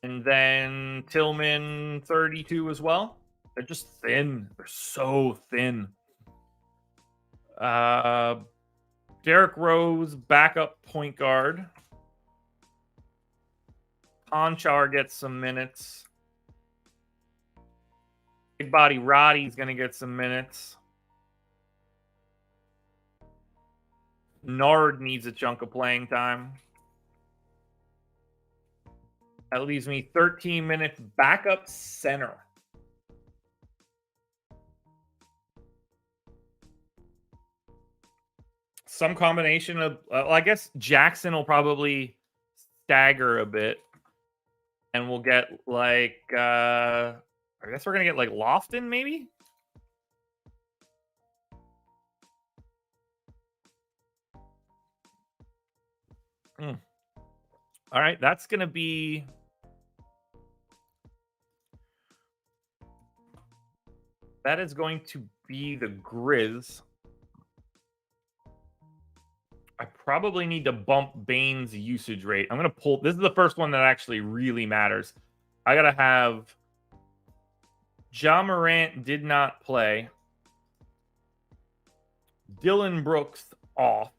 And then Tillman, 32 as well. They're just thin. They're so thin. Derrick Rose, backup point guard. Conchar gets some minutes. Big body Roddy's going to get some minutes. Nard needs a chunk of playing time. That leaves me 13 minutes backup center. Some combination of, I guess Jackson will probably stagger a bit. And we'll get like, I guess we're going to get like Lofton maybe? All right, that's going to be... That is going to be the Grizz. I probably need to bump Bane's usage rate. I'm going to pull. This is the first one that actually really matters. I got to have Ja Morant did not play. Dylan Brooks off.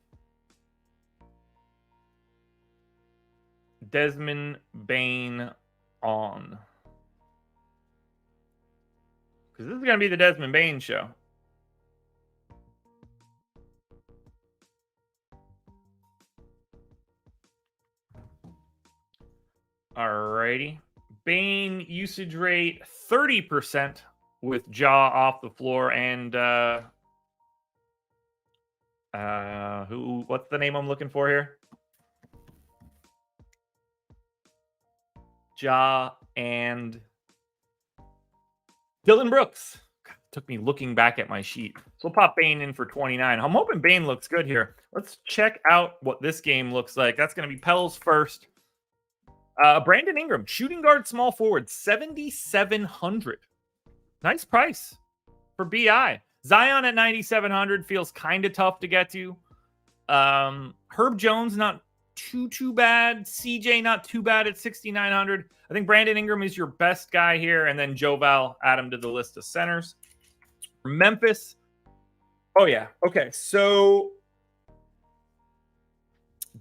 Desmond Bane on. Because this is going to be the Desmond Bane show. Alrighty. Bane usage rate 30% with Ja off the floor and what's the name I'm looking for here? Ja and Dylan Brooks. God, took me looking back at my sheet. So we'll pop Bane in for 29. I'm hoping Bane looks good here. Let's check out what this game looks like. That's going to be Pels first. Brandon Ingram, shooting guard, small forward, 7,700. Nice price for BI. Zion at 9,700 feels kind of tough to get to. Herb Jones, not too bad. CJ, not too bad at 6,900. I think Brandon Ingram is your best guy here. And then Joe Val, add him to the list of centers. Memphis. Oh, yeah. Okay, so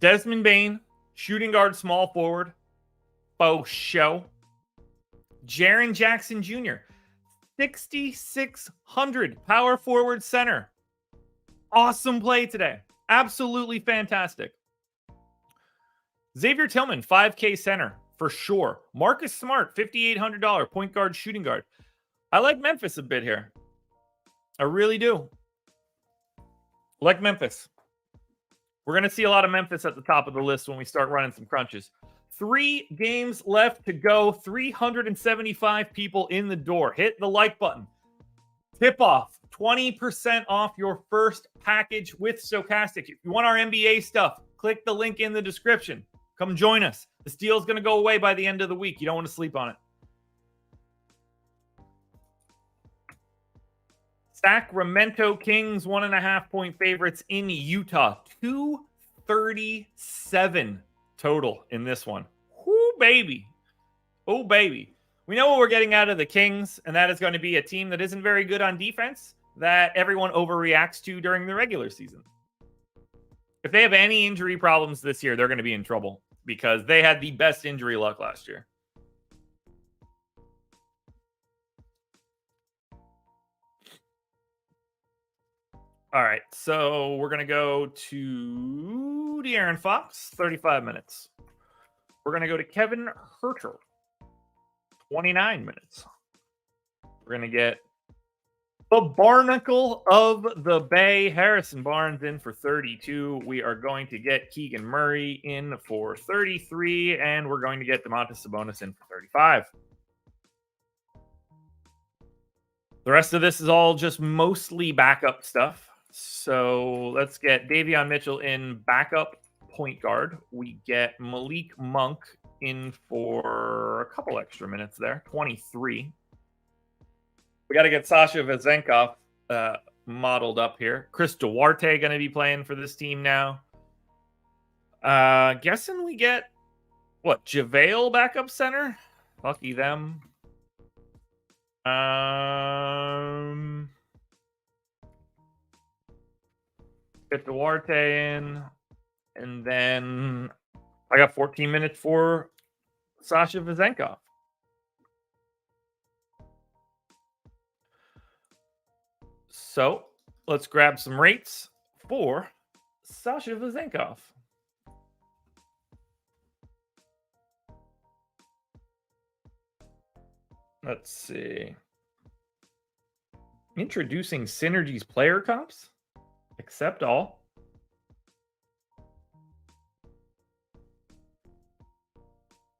Desmond Bane, shooting guard, small forward. Faux show. Jaren Jackson Jr., 6,600 power forward center. Awesome play today. Absolutely fantastic. Xavier Tillman, 5K center for sure. Marcus Smart, $5,800 point guard, shooting guard. I like Memphis a bit here. I really do. Like Memphis. We're going to see a lot of Memphis at the top of the list when we start running some crunches. 3 games left to go. 375 people in the door. Hit the like button. Tip off. 20% off your first package with Stochastic. If you want our NBA stuff, click the link in the description. Come join us. This deal is going to go away by the end of the week. You don't want to sleep on it. Sacramento Kings, 1.5-point favorites in Utah. 237 total in this one. Whoo, baby. Oh, baby. We know what we're getting out of the Kings, and that is going to be a team that isn't very good on defense, that everyone overreacts to during the regular season. If they have any injury problems this year, they're going to be in trouble because they had the best injury luck last year. All right, so we're going to go to De'Aaron Fox, 35 minutes. We're going to go to Kevin Huerter, 29 minutes. We're going to get the Barnacle of the Bay, Harrison Barnes, in for 32. We are going to get Keegan Murray in for 33, and we're going to get Domantas Sabonis in for 35. The rest of this is all just mostly backup stuff. So let's get Davion Mitchell in backup point guard. We get Malik Monk in for a couple extra minutes there, 23. We got to get Sasha Vezenkov modeled up here. Chris Duarte going to be playing for this team now. Guessing we get, what, JaVale backup center? Lucky them. Get Duarte in. And then I got 14 minutes for Sasha Vezenkov. So let's grab some rates for Sasha Vezenkov. Let's see. Introducing Synergy's player comps. Accept all.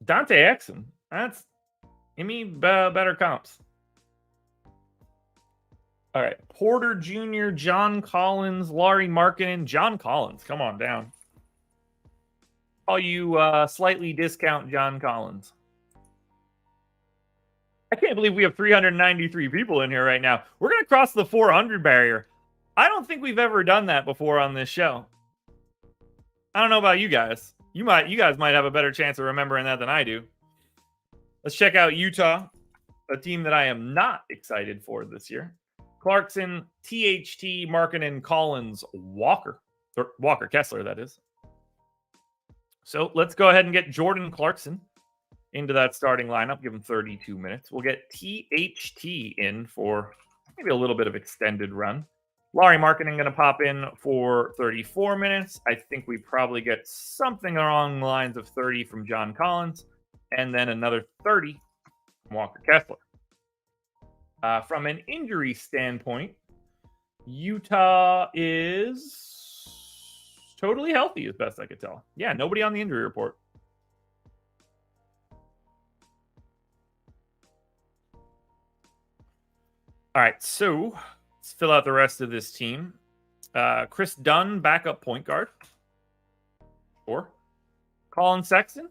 Dante Exum. That's, give me better comps. All right. Porter Jr., John Collins, Lauri Markkanen, John Collins. Come on down. Call you slightly discount John Collins. I can't believe we have 393 people in here right now. We're going to cross the 400 barrier. I don't think we've ever done that before on this show. I don't know about you guys. You guys might have a better chance of remembering that than I do. Let's check out Utah, a team that I am not excited for this year. Clarkson, THT, Markkanen, Collins, Walker. Or Walker Kessler, that is. So let's go ahead and get Jordan Clarkson into that starting lineup. Give him 32 minutes. We'll get THT in for maybe a little bit of extended run. Lauri Markkanen going to pop in for 34 minutes. I think we probably get something along the lines of 30 from John Collins, and then another 30 from Walker Kessler. From an injury standpoint, Utah is totally healthy as best I could tell. Yeah, nobody on the injury report. All right, so let's fill out the rest of this team. Chris Dunn, backup point guard. Sure. Colin Sexton,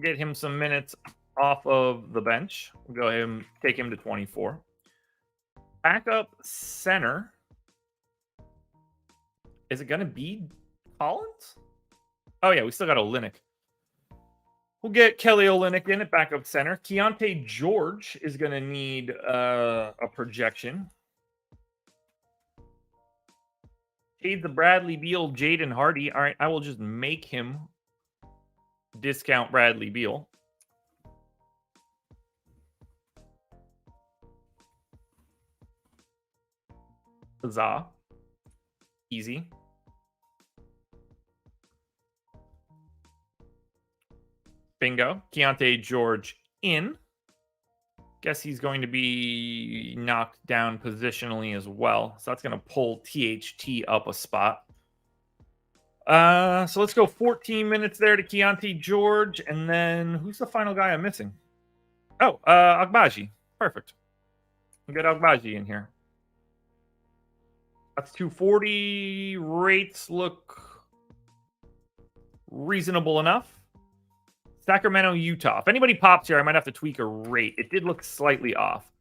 get him some minutes off of the bench. We'll go ahead and take him to 24. Backup center. Is it going to be Collins? Oh, yeah, we still got Olynyk. We'll get Kelly Olynyk in at backup center. Keontae George is going to need a projection. Shades of Bradley Beal, Jaden Hardy. All right, I will just make him discount Bradley Beal. Huzzah. Easy. Bingo. Keontae George in. Guess he's going to be knocked down positionally as well. So that's going to pull THT up a spot. So let's go 14 minutes there to Keontae George. And then who's the final guy I'm missing? Oh, Agbaji. Perfect. We'll get Agbaji in here. That's 240. Rates look reasonable enough. Sacramento, Utah. If anybody pops here, I might have to tweak a rate. It did look slightly off.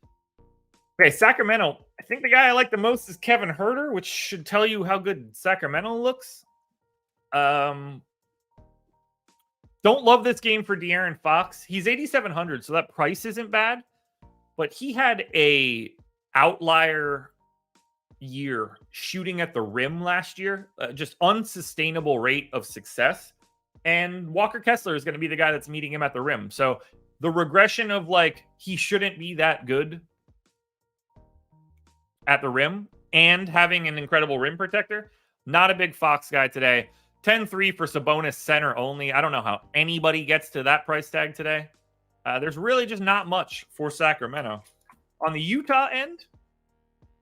Okay, Sacramento. I think the guy I like the most is Kevin Huerter, which should tell you how good Sacramento looks. Don't love this game for De'Aaron Fox. He's 8,700, so that price isn't bad. But he had a outlier year shooting at the rim last year. Just unsustainable rate of success. And Walker Kessler is going to be the guy that's meeting him at the rim. So the regression of like, he shouldn't be that good at the rim and having an incredible rim protector. Not a big Fox guy today. 10-3 for Sabonis center only. I don't know how anybody gets to that price tag today. There's really just not much for Sacramento. On the Utah end,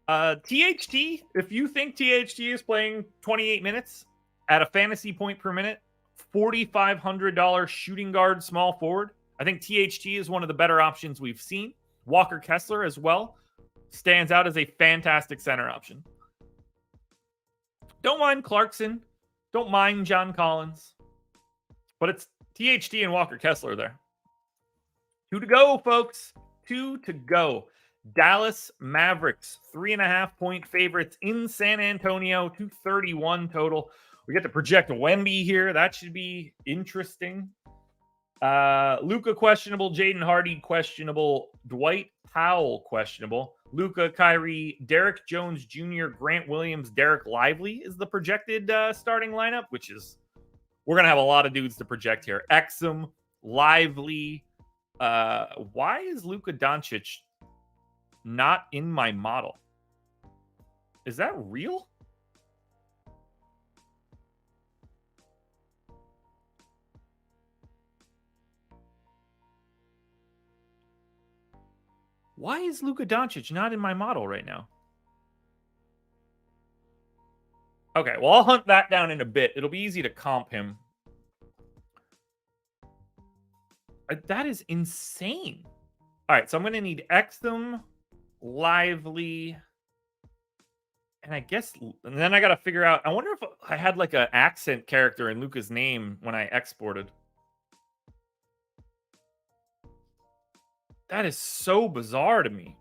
THT, if you think THT is playing 28 minutes at a fantasy point per minute, $4,500 shooting guard small forward, I think THT is one of the better options we've seen. Walker Kessler as well stands out as a fantastic center option. Don't mind Clarkson. Don't mind John Collins. But it's THT and Walker Kessler there. 2 to go, folks. 2 to go. Dallas Mavericks, 3.5-point favorites in San Antonio, 231 total. We get to project Wemby here. That should be interesting. Luka questionable. Jaden Hardy questionable. Dwight Powell questionable. Luka, Kyrie, Derek Jones Jr., Grant Williams, Derek Lively is the projected starting lineup, which is, we're going to have a lot of dudes to project here. Exum, Lively. Why is Luka Doncic not in my model? Is that real? Why is Luka Doncic not in my model right now? Okay, well, I'll hunt that down in a bit. It'll be easy to comp him. That is insane. All right, so I'm going to need Exum, Lively, and I guess, and then I got to figure out, I wonder if I had like an accent character in Luka's name when I exported. That is so bizarre to me.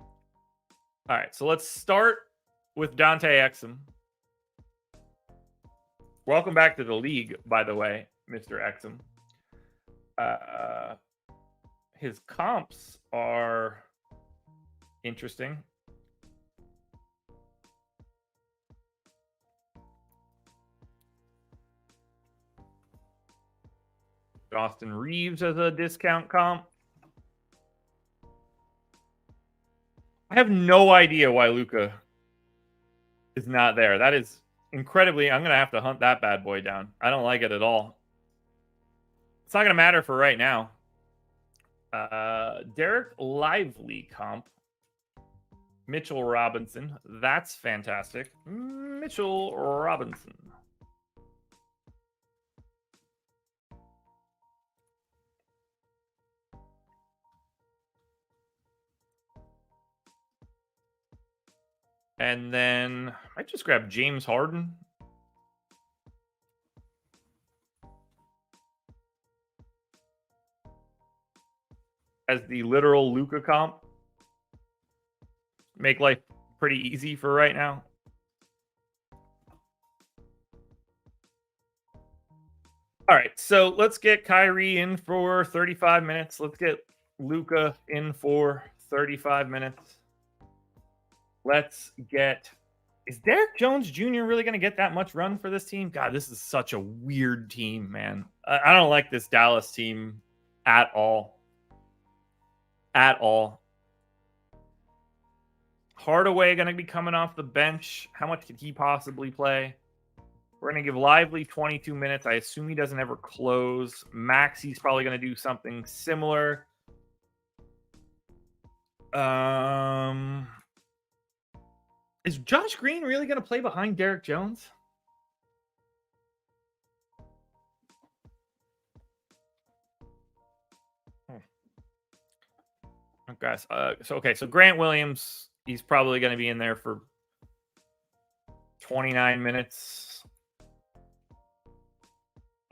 All right, so let's start with Dante Exum. Welcome back to the league, by the way, Mr. Exum. His comps are interesting. Austin Reeves as a discount comp. I have no idea why Luka is not there. That is incredibly... I'm going to have to hunt that bad boy down. I don't like it at all. It's not going to matter for right now. Derek Lively comp. Mitchell Robinson. That's fantastic. Mitchell Robinson. And then I just grabbed James Harden. As the literal Luka comp. Make life pretty easy for right now. All right, so let's get Kyrie in for 35 minutes. Let's get Luka in for 35 minutes. Let's get... Is Derek Jones Jr. really going to get that much run for this team? God, this is such a weird team, man. I don't like this Dallas team at all. At all. Hardaway going to be coming off the bench. How much could he possibly play? We're going to give Lively 22 minutes. I assume he doesn't ever close. Maxi's probably going to do something similar. Is Josh Green really going to play behind Derek Jones? Okay, so Grant Williams, he's probably going to be in there for 29 minutes.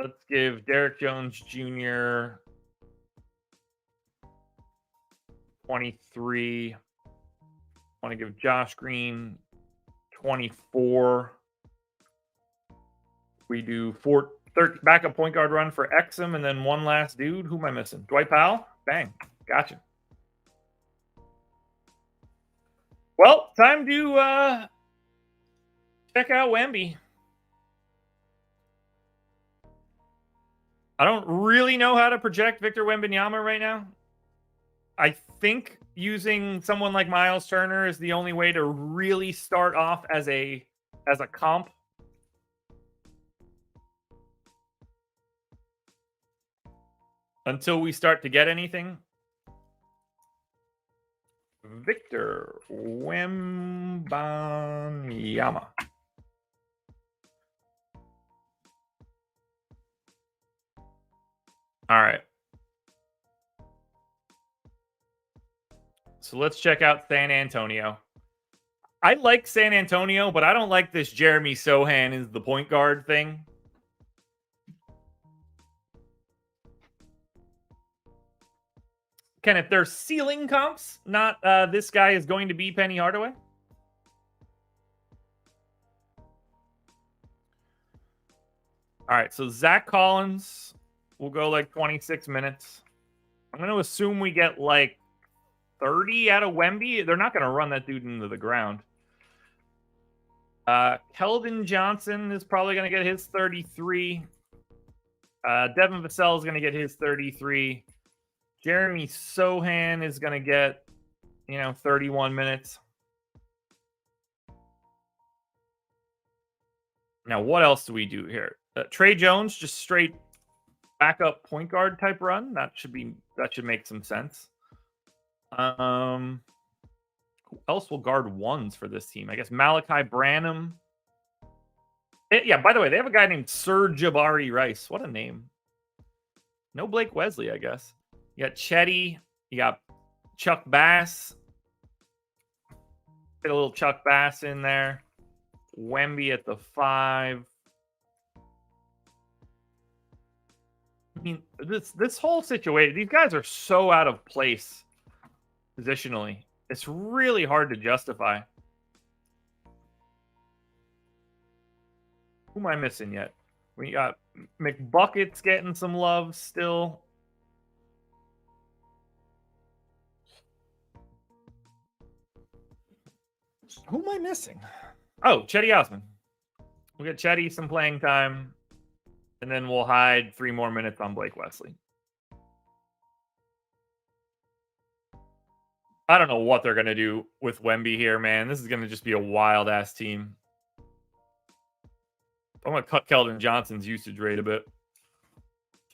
Let's give Derek Jones Jr. 23. I want to give Josh Green 24. We do 30 backup point guard run for Exum, and then one last dude. Who am I missing? Dwight Powell? Bang. Gotcha. Well, time to check out Wemby. I don't really know how to project Victor Wembanyama right now. I think using someone like Miles Turner is the only way to really start off as a comp. Until we start to get anything. Victor Wembanyama. All right. So let's check out San Antonio. I like San Antonio, but I don't like this Jeremy Sohan is the point guard thing. Ken, if they're ceiling comps, not this guy is going to be Penny Hardaway. All right, so Zach Collins will go like 26 minutes. I'm going to assume we get like 30 out of Wemby. They're not going to run that dude into the ground. Keldon Johnson is probably going to get his 33. Devin Vassell is going to get his 33. Jeremy Sohan is going to get, 31 minutes. Now, what else do we do here? Trey Jones, just straight backup point guard type run. That should make some sense. Who else will guard ones for this team? I guess Malachi Branham. Yeah, by the way, they have a guy named Sir Jabari Rice. What a name. No Blake Wesley, I guess. You got Chetty. You got Chuck Bass. Get a little Chuck Bass in there. Wemby at the 5. I mean, this whole situation, these guys are so out of place positionally. It's really hard to justify. Who am I missing yet? We got McBuckets getting some love still. Who am I missing? Oh, Chetty Osman. We'll get Chetty some playing time, and then we'll hide 3 more minutes on Blake Wesley. I don't know what they're going to do with Wemby here, man. This is going to just be a wild-ass team. I'm going to cut Keldon Johnson's usage rate a bit.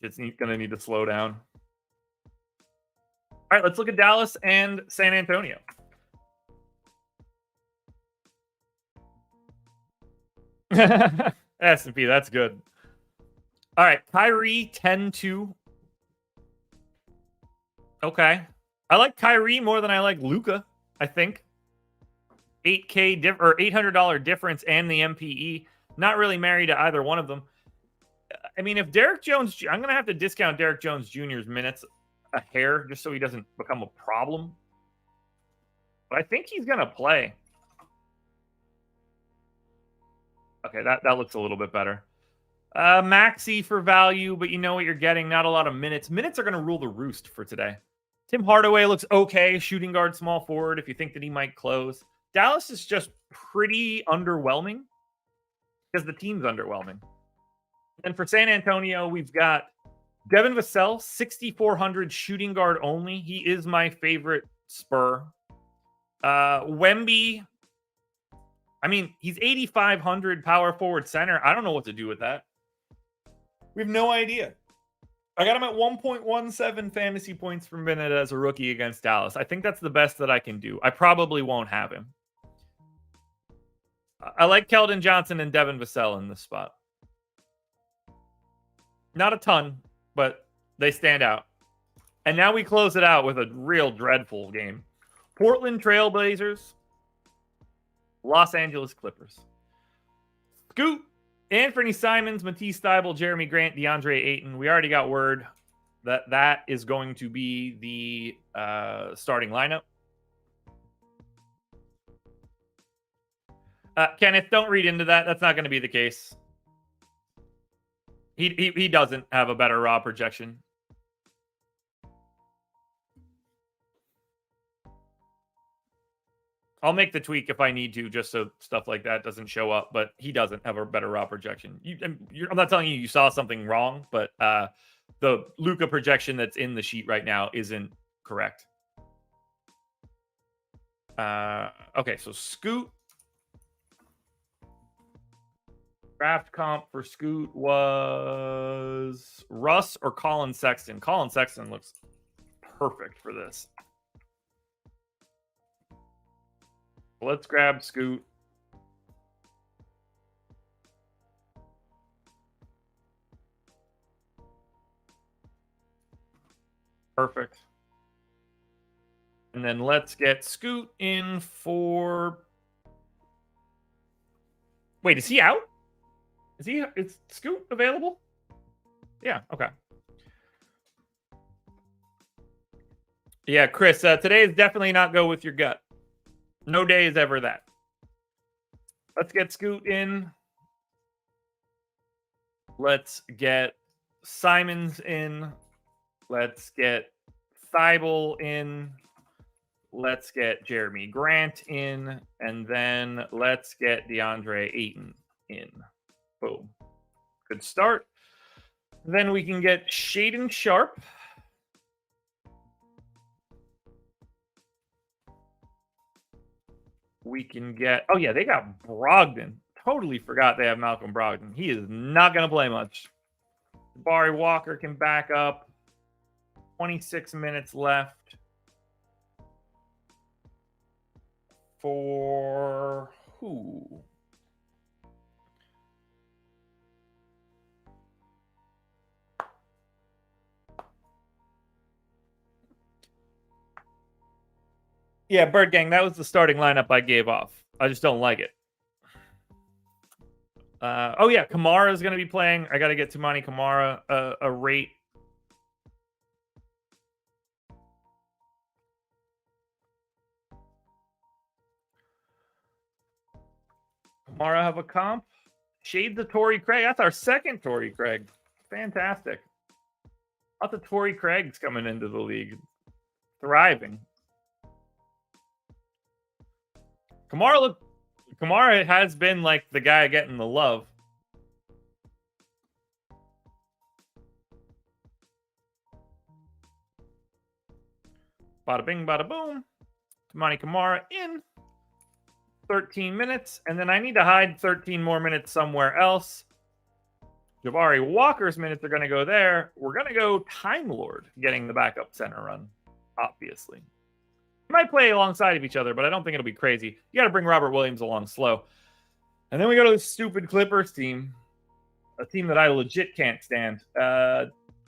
It's going to need to slow down. All right, let's look at Dallas and San Antonio. S&P, that's good. All right, Kyrie 10-2. Okay. I like Kyrie more than I like Luka, I think. $8K or $800 difference and the MPE. Not really married to either one of them. I mean, if Derek Jones, I'm going to have to discount Derek Jones Jr.'s minutes a hair just so he doesn't become a problem. But I think he's going to play. Okay, that looks a little bit better. Maxi for value, but you know what you're getting. Not a lot of minutes. Minutes are going to rule the roost for today. Tim Hardaway looks okay. Shooting guard, small forward, if you think that he might close. Dallas is just pretty underwhelming because the team's underwhelming. And for San Antonio, we've got Devin Vassell, 6,400 shooting guard only. He is my favorite Spur. Wemby, I mean, he's 8,500 power forward center. I don't know what to do with that. We have no idea. I got him at 1.17 fantasy points per minute as a rookie against Dallas. I think that's the best that I can do. I probably won't have him. I like Keldon Johnson and Devin Vassell in this spot. Not a ton, but they stand out. And now we close it out with a real dreadful game. Portland Trailblazers, Los Angeles Clippers. Scoot, Anthony Simons, Matisse Thybulle, Jeremy Grant, DeAndre Ayton. We already got word that that is going to be the starting lineup. Kenneth, don't read into that. That's not going to be the case. He doesn't have a better raw projection. I'll make the tweak if I need to, just so stuff like that doesn't show up. But he doesn't have a better raw projection. I'm not telling you saw something wrong, but the Luka projection that's in the sheet right now isn't correct. Okay, so Scoot. Draft comp for Scoot was Russ or Colin Sexton. Colin Sexton looks perfect for this. Let's grab Scoot. Perfect. And then let's get Scoot in for... Wait, is he out? Is Scoot available? Yeah, okay. Yeah, Chris, today is definitely not go with your gut. No day is ever that. Let's get Scoot in. Let's get Simons in. Let's get Thybulle in. Let's get Jeremy Grant in. And then let's get DeAndre Ayton in. Boom. Good start. Then we can get Shaedon Sharpe. We can get... Oh, yeah, they got Brogdon. Totally forgot they have Malcolm Brogdon. He is not going to play much. Jabari Walker can back up. 26 minutes left. For who? Yeah, Bird Gang, that was the starting lineup I gave off. I just don't like it. Oh, yeah, Kamara is going to be playing. I got to get Toumani Kamara a rate. Kamara have a comp? Shades of Torrey Craig. That's our second Torrey Craig. Fantastic. Lots of Torrey Craigs coming into the league. Thriving. Kamara has been like the guy getting the love. Bada bing, bada boom. Tamani Kamara in 13 minutes. And then I need to hide 13 more minutes somewhere else. Jabari Walker's minutes are going to go there. We're going to go Time Lord getting the backup center run, obviously. They might play alongside of each other, but I don't think it'll be crazy. You got to bring Robert Williams along slow. And then we go to the stupid Clippers team, a team that I legit can't stand.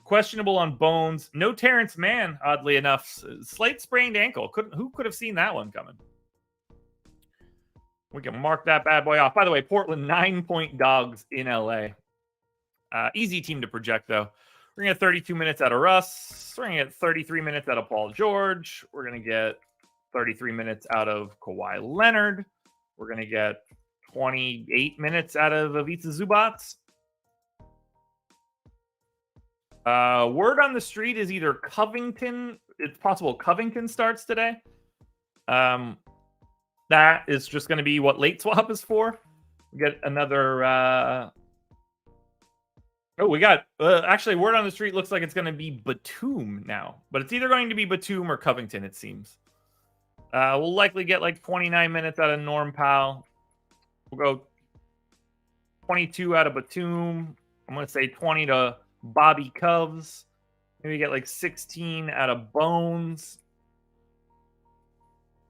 Questionable on bones. No Terrence Mann, oddly enough. Slight sprained ankle. Who could have seen that one coming? We can mark that bad boy off. By the way, Portland 9-point dogs in LA. Easy team to project, though. We're going to get 32 minutes out of Russ. We're going to get 33 minutes out of Paul George. We're going to get 33 minutes out of Kawhi Leonard. We're going to get 28 minutes out of Ivica Zubac. Word on the street is either Covington. It's possible Covington starts today. That is just going to be what late swap is for. We get another... we got... actually, word on the street looks like it's going to be Batum now. But it's either going to be Batum or Covington, it seems. We'll likely get like 29 minutes out of Norm Powell. We'll go 22 out of Batum. I'm going to say 20 to Bobby Covs. Maybe get like 16 out of Bones.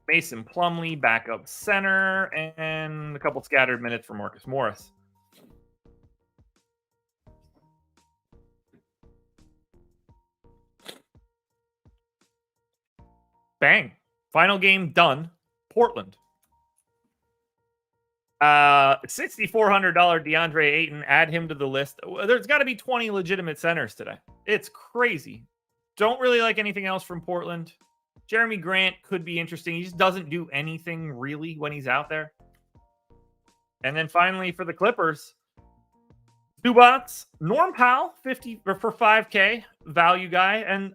Mason Plumlee, backup center, and a couple scattered minutes for Marcus Morris. Bang. Final game done. Portland. $6,400 DeAndre Ayton. Add him to the list. There's got to be 20 legitimate centers today. It's crazy. Don't really like anything else from Portland. Jeremy Grant could be interesting. He just doesn't do anything really when he's out there. And then finally for the Clippers, Zubac, Norm Powell, 50 for $5K value guy, and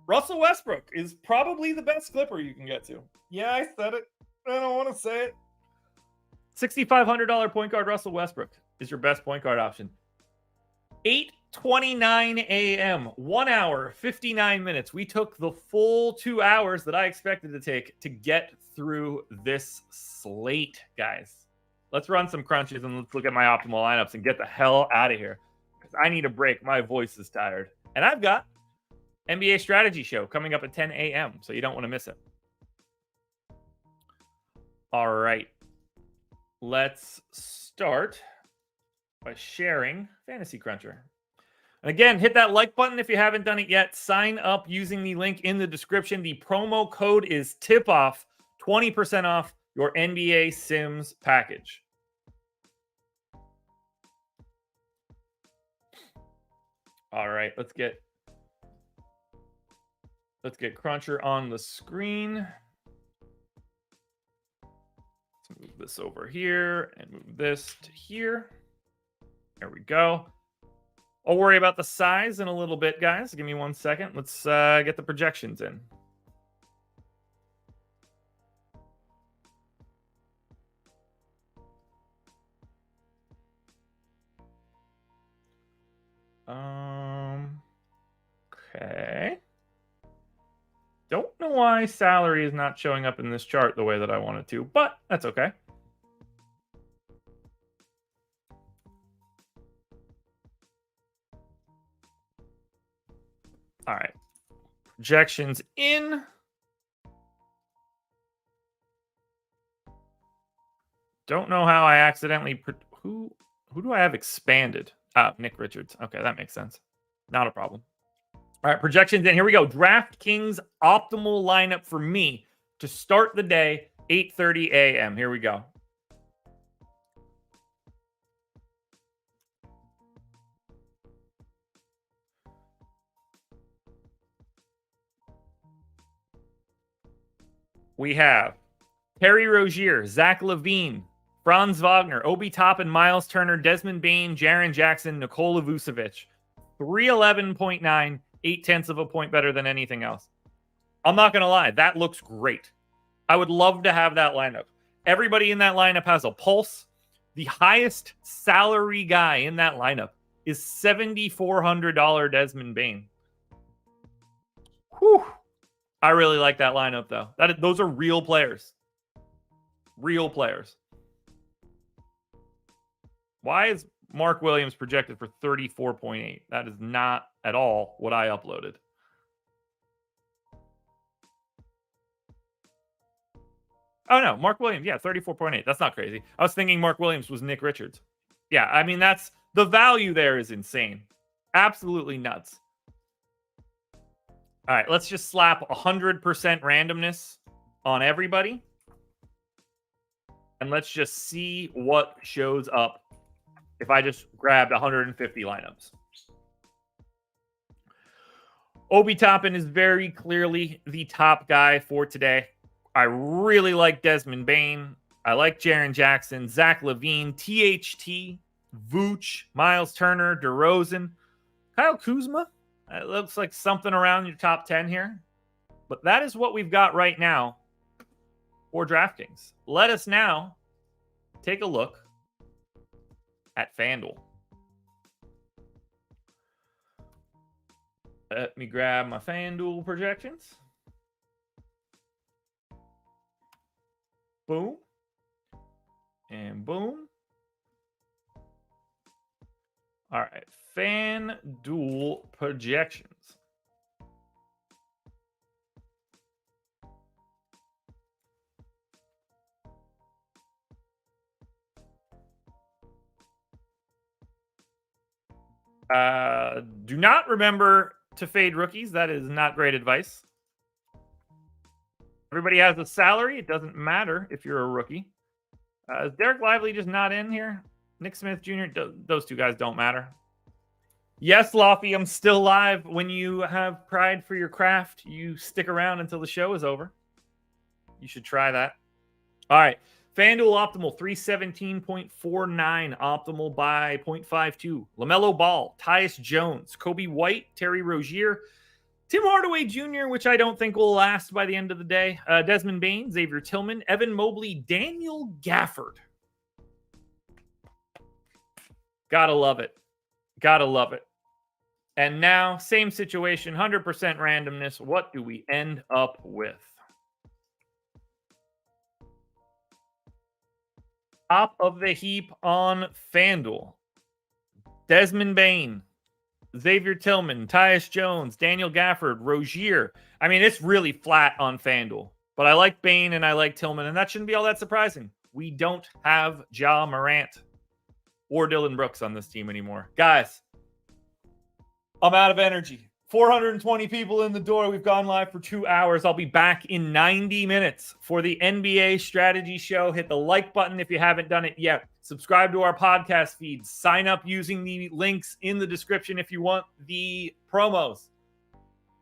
Russell Westbrook is probably the best Clipper you can get to. Yeah, I said it. I don't want to say it. $6,500 point guard Russell Westbrook is your best point guard option. 8:29 a.m. 1 hour, 59 minutes. We took the full 2 hours that I expected to take to get through this slate, guys. Let's run some crunches and let's look at my optimal lineups and get the hell out of here. Because I need a break. My voice is tired. And I've got NBA Strategy Show coming up at 10 a.m. So you don't want to miss it. All right. Let's start by sharing Fantasy Cruncher. And again, hit that like button if you haven't done it yet. Sign up using the link in the description. The promo code is TIPOFF, 20% off your NBA Sims package. All right, let's get Cruncher on the screen. Let's move this over here and move this to here. There we go. I'll worry about the size in a little bit, guys. Give me 1 second. Let's get the projections in. Okay. Don't know why salary is not showing up in this chart the way that I want it to, but that's okay. All right. Projections in. Don't know how I accidentally... Who do I have expanded? Nick Richards. Okay, that makes sense. Not a problem. All right, projections in. Here we go. DraftKings optimal lineup for me to start the day, 8:30 a.m. Here we go. We have Terry Rozier, Zach LaVine, Franz Wagner, Obi Toppin, Miles Turner, Desmond Bane, Jaren Jackson, Nikola Vucevic. 311.9, 0.8 of a point better than anything else. I'm not going to lie. That looks great. I would love to have that lineup. Everybody in that lineup has a pulse. The highest salary guy in that lineup is $7,400 Desmond Bane. Whew. I really like that lineup, though. Those are real players. Real players. Why is Mark Williams projected for 34.8? That is not at all what I uploaded. Oh, no. Mark Williams. Yeah, 34.8. That's not crazy. I was thinking Mark Williams was Nick Richards. Yeah, I mean, that's the value there is insane. Absolutely nuts. All right, let's just slap 100% randomness on everybody. And let's just see what shows up if I just grabbed 150 lineups. Obi Toppin is very clearly the top guy for today. I really like Desmond Bane. I like Jaren Jackson, Zach LaVine, THT, Vooch, Miles Turner, DeRozan, Kyle Kuzma. It looks like something around your top 10 here. But that is what we've got right now for DraftKings. Let us now take a look at FanDuel. Let me grab my FanDuel projections. Boom. And boom. All right. FanDuel projections. Do not remember to fade rookies. That is not great advice. Everybody has a salary. It doesn't matter if you're a rookie. Is Derek Lively just not in here? Nick Smith Jr., those two guys don't matter. Yes, Lofty, I'm still live. When you have pride for your craft, you stick around until the show is over. You should try that. All right. FanDuel optimal 317.49, optimal by 0.52. LaMelo Ball, Tyus Jones, Kobe White, Terry Rozier, Tim Hardaway Jr., which I don't think will last by the end of the day. Desmond Bane, Xavier Tillman, Evan Mobley, Daniel Gafford. Gotta love it. Gotta love it. And now, same situation, 100% randomness. What do we end up with? Top of the heap on FanDuel. Desmond Bane, Xavier Tillman, Tyus Jones, Daniel Gafford, Rozier. I mean, it's really flat on FanDuel. But I like Bane and I like Tillman, and that shouldn't be all that surprising. We don't have Ja Morant or Dylan Brooks on this team anymore. Guys, I'm out of energy. 420 people in the door. We've gone live for 2 hours. I'll be back in 90 minutes for the NBA strategy show. Hit the like button if you haven't done it yet. Subscribe to our podcast feed. Sign up using the links in the description if you want the promos.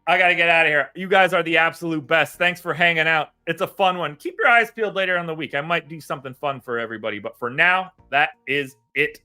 I got to get out of here. You guys are the absolute best. Thanks for hanging out. It's a fun one. Keep your eyes peeled later on the week. I might do something fun for everybody. But for now, that is it.